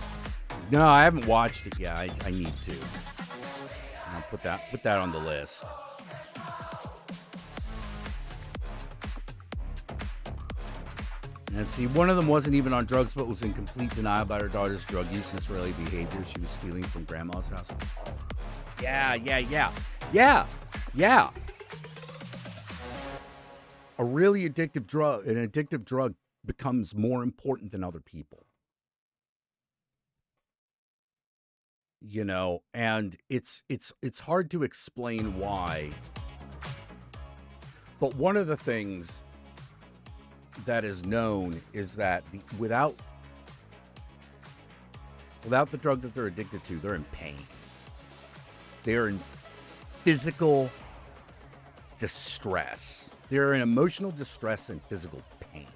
No, I haven't watched it yet. I need to. I'll put that on the list. And see, one of them wasn't even on drugs, but was in complete denial about her daughter's drug use and Israeli behavior. She was stealing from grandma's house. Yeah. A really addictive drug, an addictive drug becomes more important than other people. You know, and it's hard to explain why. But one of the things that is known is that without the drug that they're addicted to, they're in pain. They're in physical distress. They're in emotional distress and physical pain.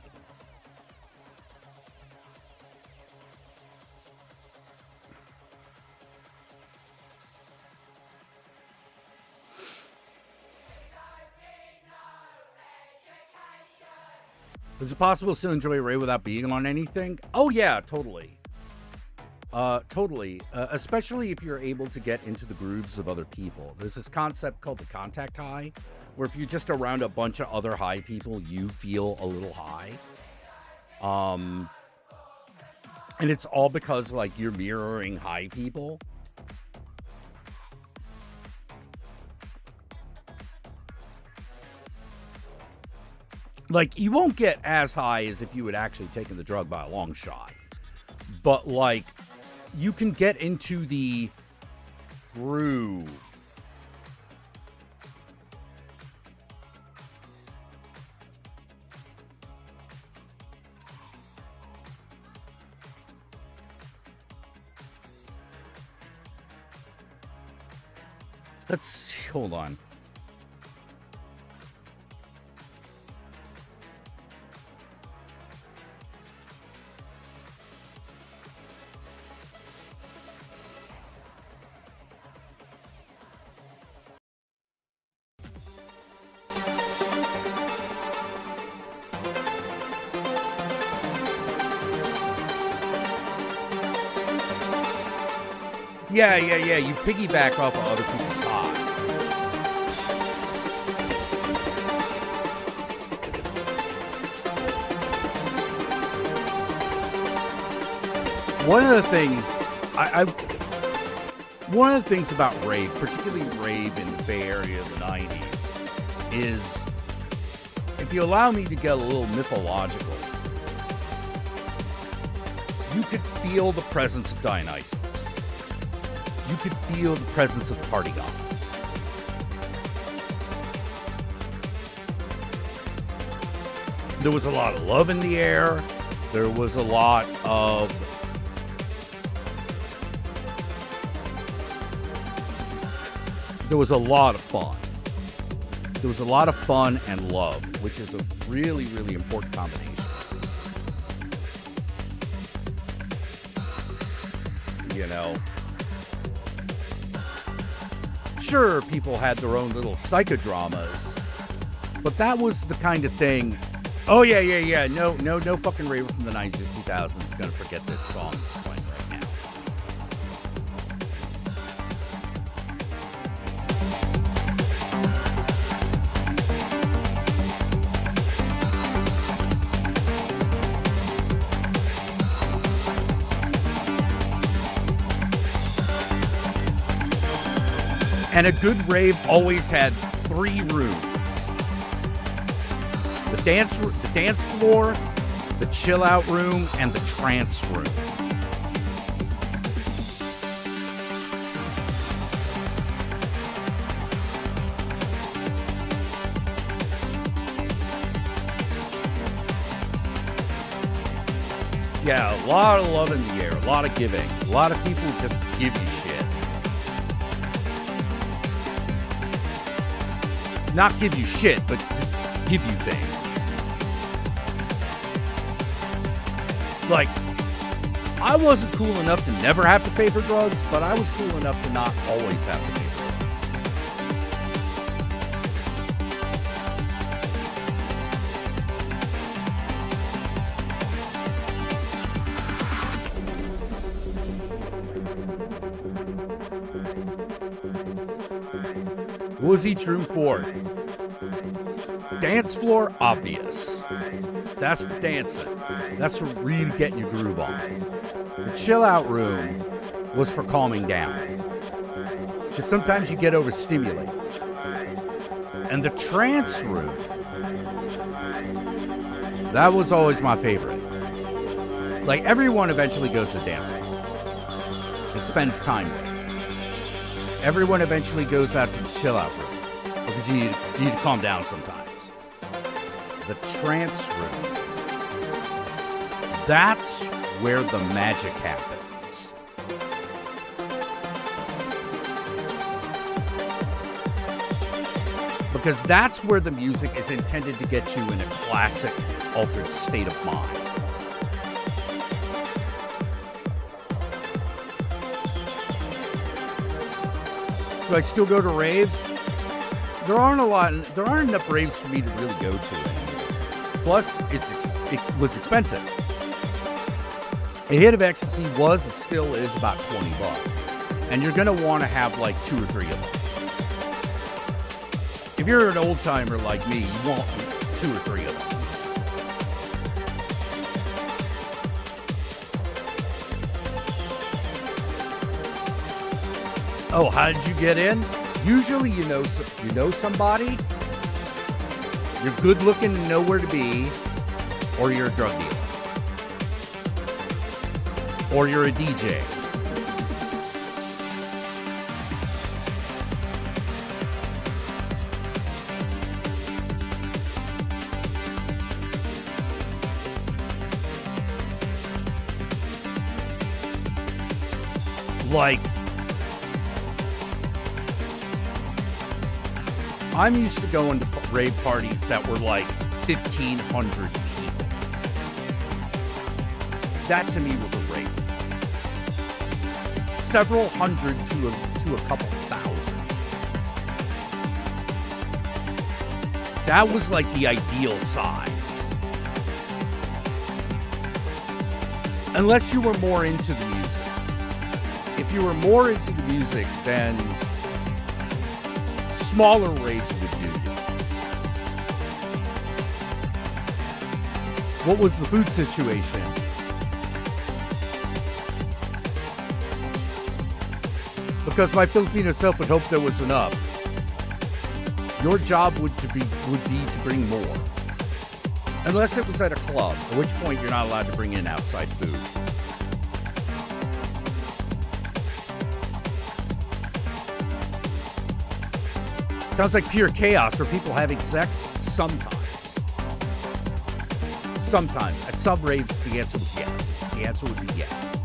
Is it possible to still enjoy Ray without being on anything? Oh yeah, totally. Totally. Especially if you're able to get into the grooves of other people. There's this concept called the contact high, where if you're just around a bunch of other high people, you feel a little high. And it's all because like you're mirroring high people. Like, you won't get as high as if you had actually taken the drug by a long shot. But, like, you can get into the groove. Hold on. Yeah. You piggyback off of other people's high. One of the things one of the things about rave, particularly rave in the Bay Area of the 90s, is, if you allow me to get a little mythological, you could feel the presence of Dionysus. You could feel the presence of the party god. There was a lot of love in the air. There was a lot of fun. There was a lot of fun and love, which is a really, really important combination. You know, sure, people had their own little psychodramas, but that was the kind of thing. Oh yeah. No fucking raver from the 90s or 2000s is gonna forget this song that's playing right now. And a good rave always had 3 rooms. The dance floor, the chill out room, and the trance room. Yeah, a lot of love in the air, a lot of giving. A lot of people just give you shit. Not give you shit, but just give you things. Like, I wasn't cool enough to never have to pay for drugs, but I was cool enough to not always have to pay for drugs. What was each room for? Dance floor, obvious. That's for dancing. That's for really getting your groove on. The chill out room was for calming down. Because sometimes you get overstimulated. And the trance room, that was always my favorite. Like, everyone eventually goes to dance floor and spends time there. Everyone eventually goes out to the chill out room because you need to calm down sometimes. The trance room, that's where the magic happens. Because that's where the music is intended to get you in a classic altered state of mind. Do I still go to raves? There aren't enough raves for me to really go to anymore. Plus, it was expensive. A hit of ecstasy it still is about $20. And you're gonna want to have like 2 or 3 of them. If you're an old timer like me, you want 2 or 3 of them. Oh, how did you get in? Usually you know somebody, you're good looking and know where to be, or you're a drug dealer. Or you're a DJ. Like, I'm used to going to rave parties that were like 1,500 people. That to me was a rave. Several hundred to a couple thousand. That was like the ideal size. Unless you were more into the music. If you were more into the music, then smaller raves would do you. What was the food situation? Because my Filipino self would hope there was enough. Your job would be to bring more. Unless it was at a club, at which point you're not allowed to bring in outside food. Sounds like pure chaos for people having sex sometimes. Sometimes. At some raves, the answer was yes. The answer would be yes.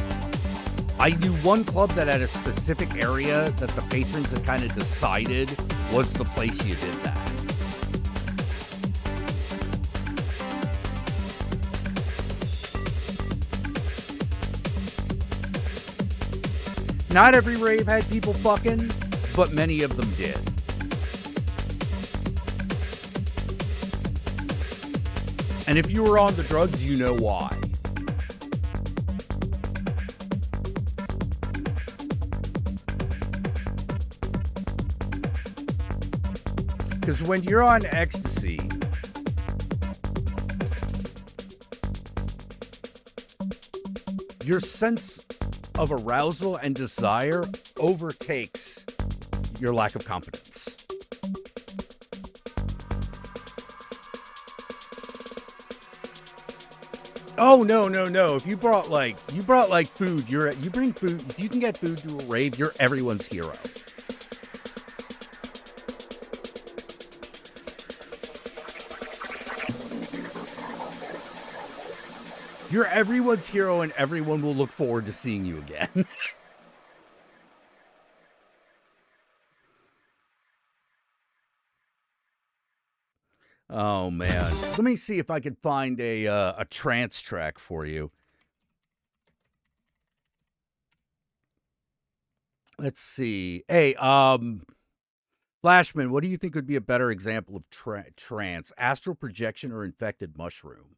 I knew one club that had a specific area that the patrons had kind of decided was the place you did that. Not every rave had people fucking, but many of them did. And if you were on the drugs, you know why. Because when you're on ecstasy, your sense of arousal and desire overtakes your lack of confidence. Oh, no. If you brought food, you bring food. If you can get food to a rave, you're everyone's hero. You're everyone's hero, and everyone will look forward to seeing you again. Oh, man. Let me see if I can find a trance track for you. Let's see. Hey, Flashman, what do you think would be a better example of trance? Astral projection or infected mushroom?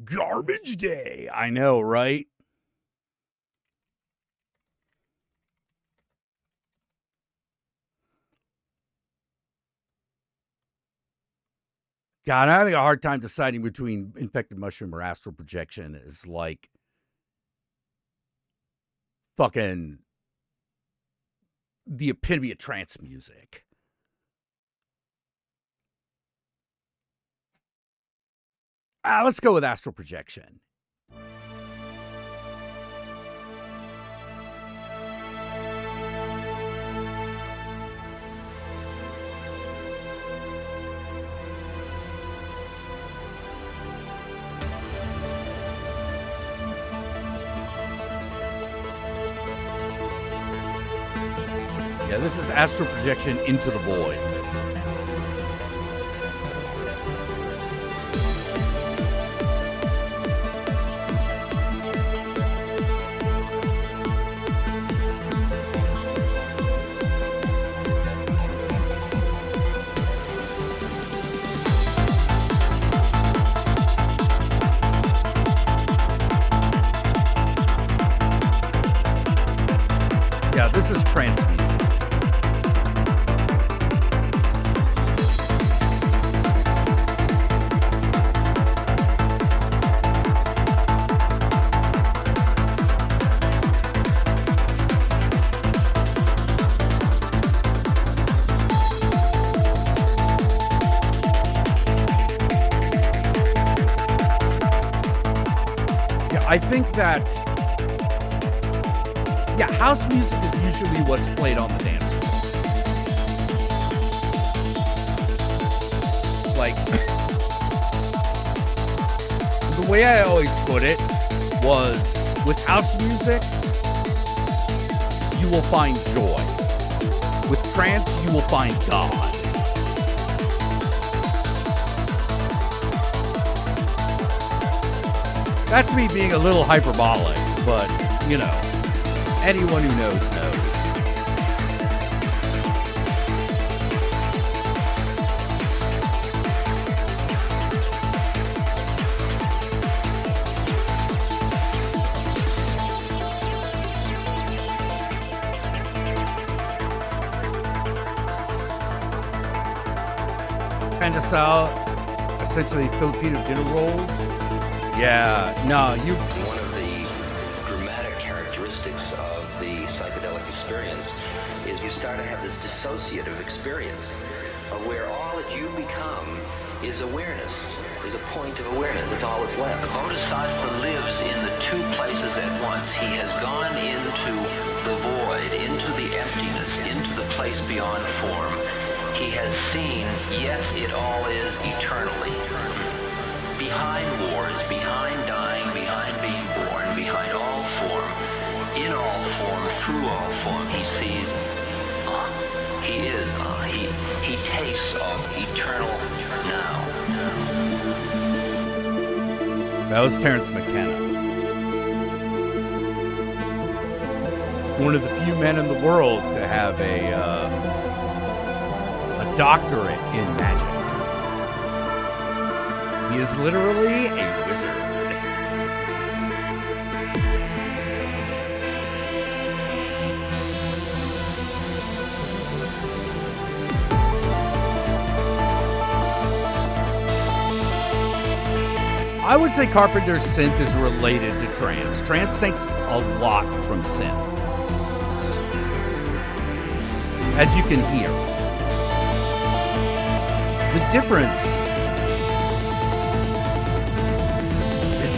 Garbage day. I know, right? God, I'm having a hard time deciding between infected mushroom or astral projection. Is like fucking the epitome of trance music. Let's go with astral projection. Yeah, this is astral projection into the void. Yeah, this is trance music. I think that, yeah, house music is usually what's played on the dance floor. Like, the way I always put it was, with house music, you will find joy. With trance, you will find God. That's me being a little hyperbolic, but, you know, anyone who knows, knows. Pandesal, essentially Filipino dinner rolls. Yeah, no, you...
One of the dramatic characteristics of the psychedelic experience is you start to have this dissociative experience of where all that you become is awareness, is a point of awareness. That's all that's left. The Bodhisattva lives in the two places at once. He has gone into the void, into the emptiness, into the place beyond form. He has seen, yes, it all is eternally. Behind wars, behind dying, behind being born, behind all form, in all form, through all form, he sees, he is, he tastes of eternal now.
That was Terence McKenna. One of the few men in the world to have a doctorate in magic. He is literally a wizard. I would say Carpenter's synth is related to trance. Trance takes a lot from synth, as you can hear. The difference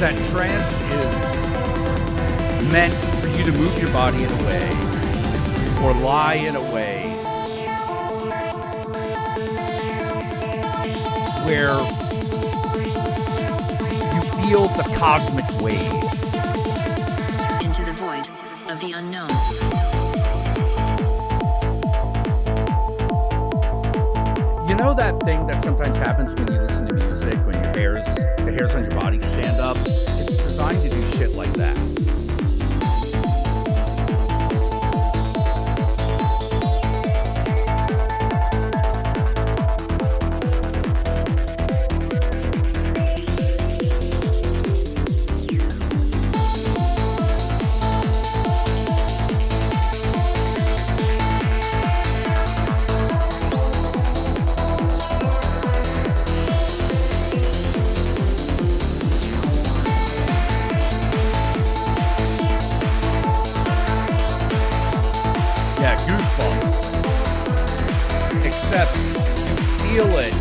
that trance is meant for you to move your body in a way or lie in a way where you feel the cosmic waves.
Into the void of the unknown.
You know that thing that sometimes happens when you listen to music, when the hairs on your body stand up? It's designed to do shit like that. Yeah, goosebumps. Except you feel it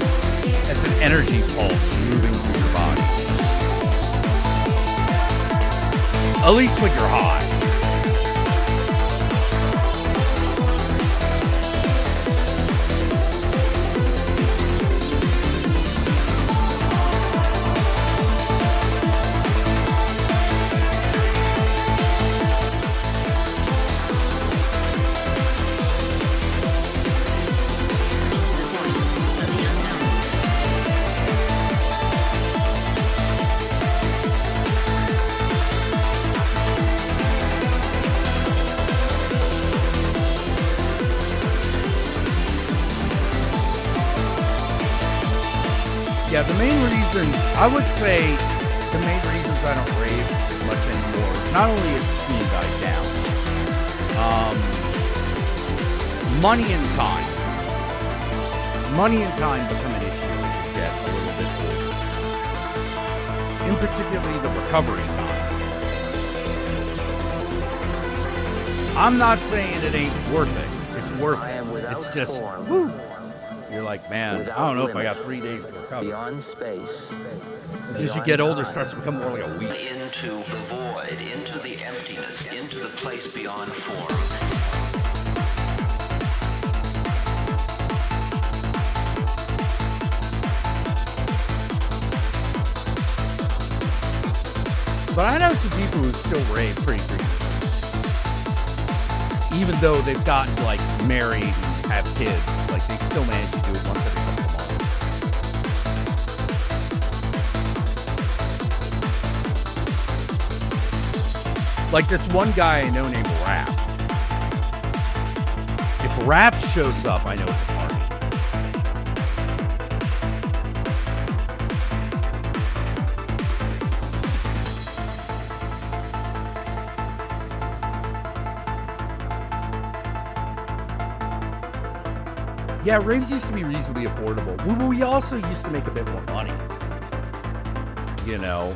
as an energy pulse moving through your body. At least when you're high.
Into the void of the unknown.
Yeah, the main reasons, I would say, the main reasons I don't rave as much anymore is not only has the scene died down, money and time. Money and time become an issue as you get a little bit older. In particularly the recovery time. I'm not saying it ain't worth it. It's worth it. It's just, woo. You're like, man, I don't know if I got 3 days to recover.
Beyond space.
As you get older, it starts to become more like a week.
Into the void, into the emptiness, into the place beyond form.
But I know some people who still rave pretty frequently. Even though they've gotten, like, married and have kids, like, they still manage to do it once every couple of months. Like this one guy I know named Rap. If Rap shows up, I know it's a party. Yeah, raves used to be reasonably affordable. We also used to make a bit more money. You know.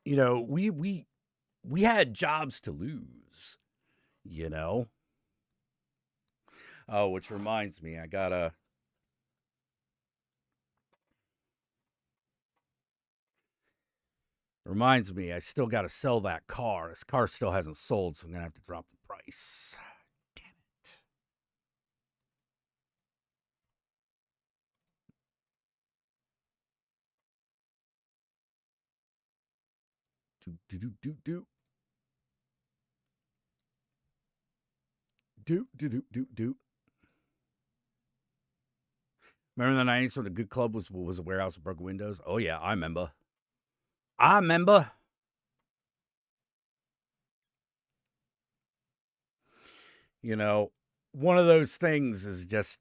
You know, we had jobs to lose, you know. Oh, which reminds me, I still gotta sell that car. This car still hasn't sold, so I'm gonna have to drop the price. Damn it. Do. Remember the 90s when the good club was a warehouse with broken windows? Oh yeah, I remember. You know, one of those things is just,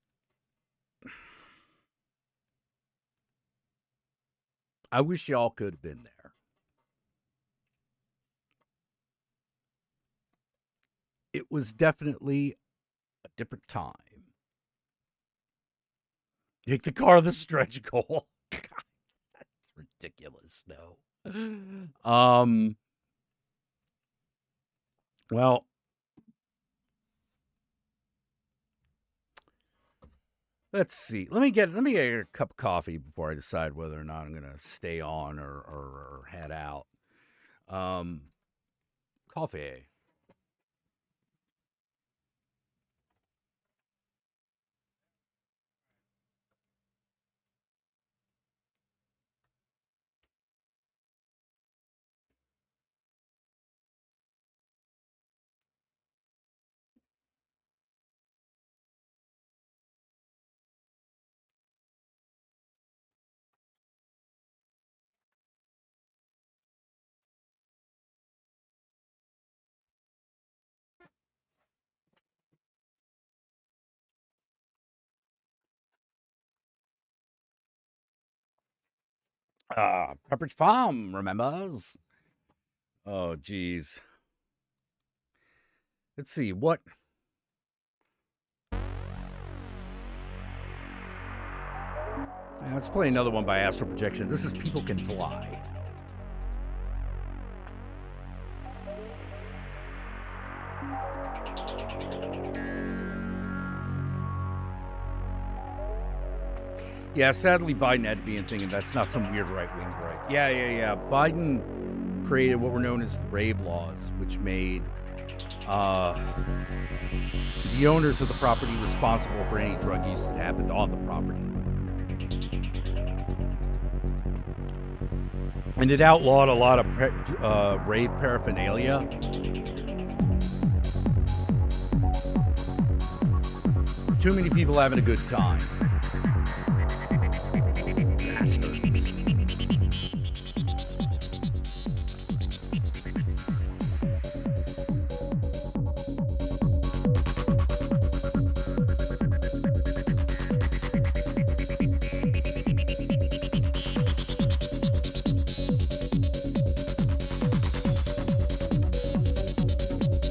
I wish y'all could have been there. It was definitely a different time. Take the car the stretch goal. God, that's ridiculous. No. Well, Let's see. Let me get a cup of coffee before I decide whether or not I'm gonna stay on or head out. Coffee. Pepperidge Farm remembers. Oh, geez. Let's see what. Let's play another one by Astral Projection. This is People Can Fly. Yeah, sadly, Biden had to be in thinking that's not some weird right-wing gripe. Yeah. Biden created what were known as the rave laws, which made the owners of the property responsible for any drug use that happened on the property. And it outlawed a lot of rave paraphernalia. Too many people having a good time. Bastards.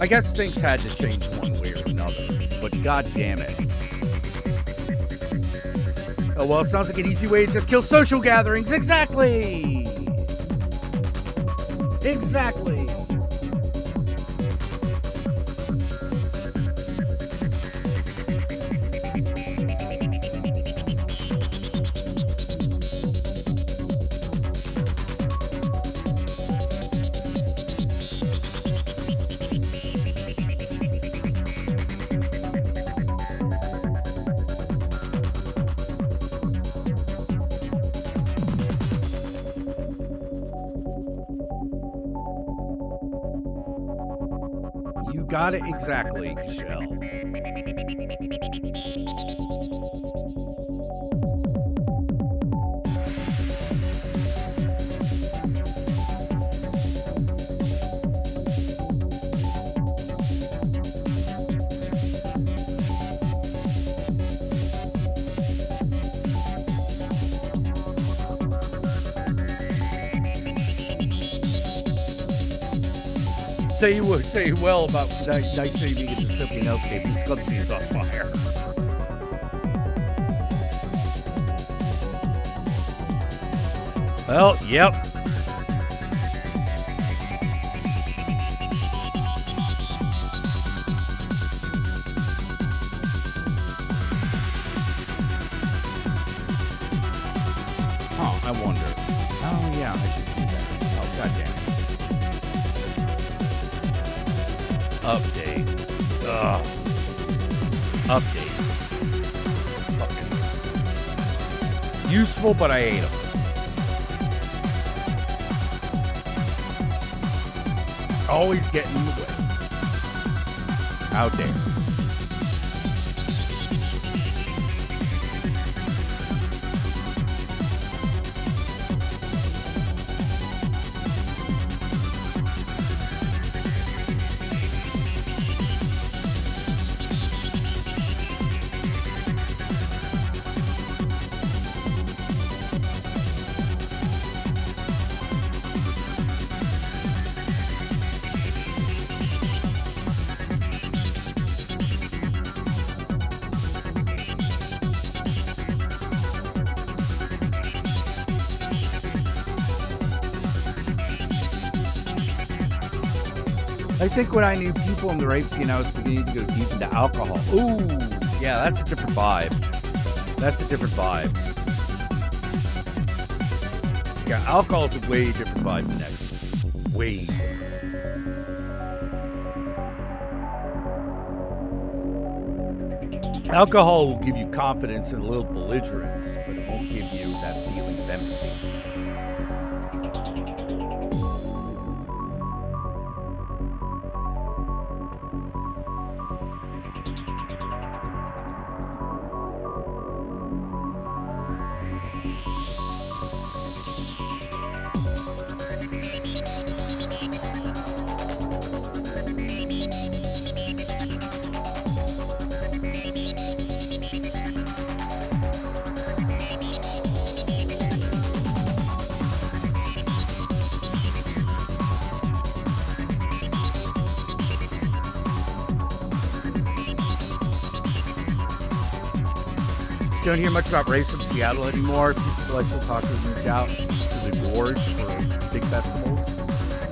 I guess things had to change one way or another, but god damn it. Oh, well, it sounds like an easy way to just kill social gatherings. Exactly! Exactly! You got it exactly, Michelle. Say well about night saving and dystopian hellscape. This Scubsy is on fire. Well, yep. Oh, I wonder. Oh, yeah, I should do that. Oh, goddamn. Update. Ugh. Updates. Fucking useful, but I hate them. Always getting in the way. How dare. I think when I knew people in the rape scene, I was beginning to go deep into alcohol. Ooh, yeah, that's a different vibe. That's a different vibe. Yeah, alcohol's a way different vibe than ecstasy. Way different. Alcohol will give you confidence and a little belligerence, but it won't give you that feeling of empathy. Don't hear much about raves from Seattle anymore. People I still talk to reach out to the gorge for big festivals.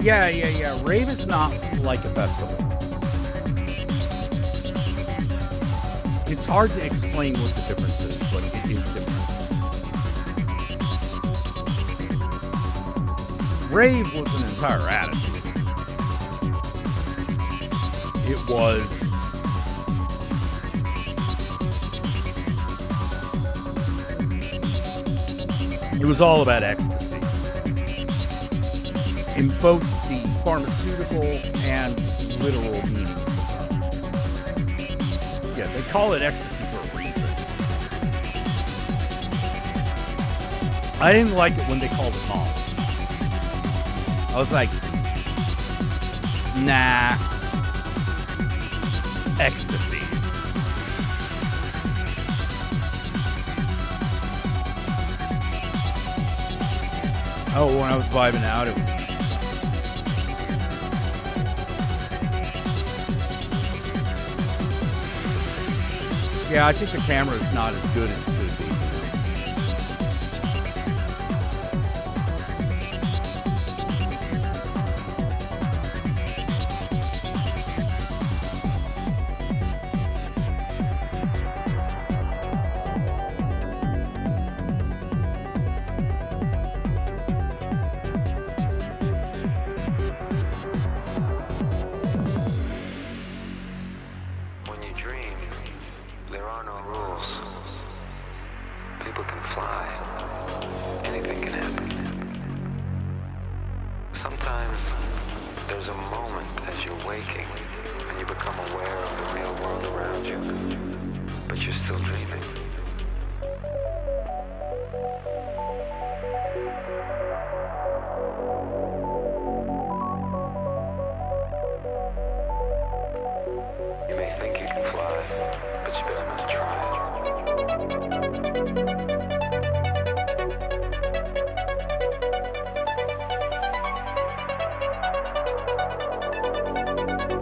Yeah. Rave is not like a festival. It's hard to explain what the difference is, but it is different. Rave was an entire attitude. It was all about ecstasy in both the pharmaceutical and literal meaning. Yeah, they call it ecstasy for a reason. I didn't like it when they called it Molly. I was like, nah, it's ecstasy. Oh, when I was vibing out, it was... Yeah, I think the camera is not as good as it could be.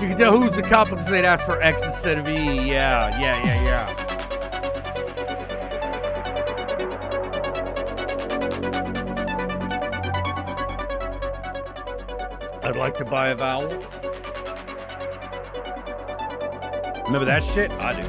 You can tell who's the couple because they'd ask for X instead of E. Yeah. I'd like to buy a vowel. Remember that shit? I do.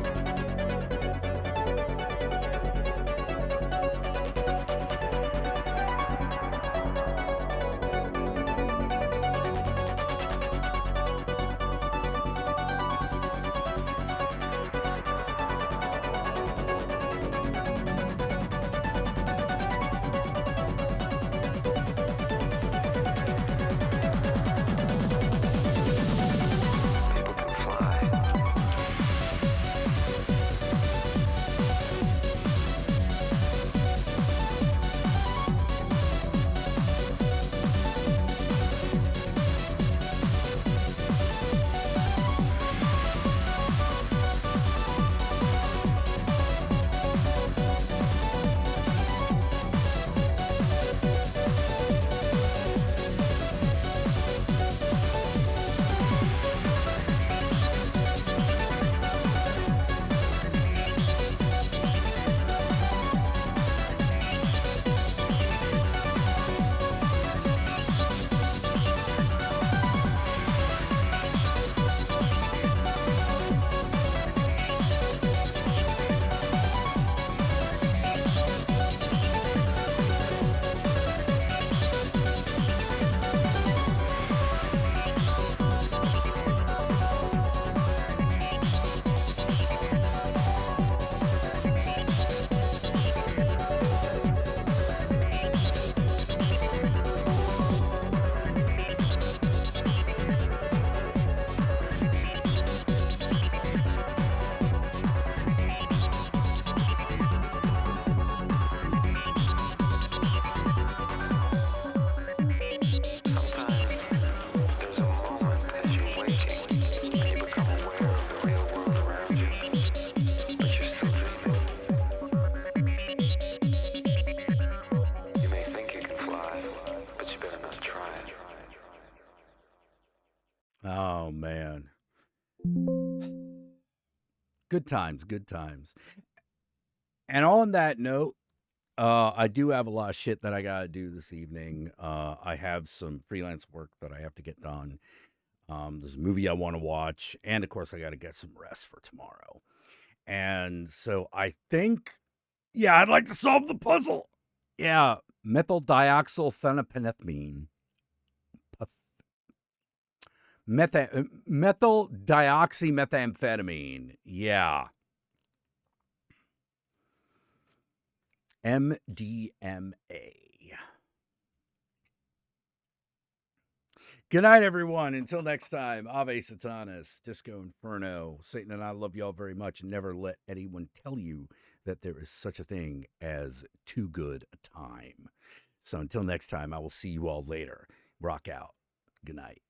Good times, good times. And on that note, I do have a lot of shit that I got to do this evening. I have some freelance work that I have to get done. There's a movie I want to watch. And of course, I got to get some rest for tomorrow. And so I think, yeah, I'd like to solve the puzzle. Yeah, methyldioxylphenethylamine. Methyl dioxymethamphetamine. Yeah. MDMA. Good night, everyone. Until next time, Ave Satanas, Disco Inferno. Satan and I love y'all very much. Never let anyone tell you that there is such a thing as too good a time. So until next time, I will see you all later. Rock out. Good night.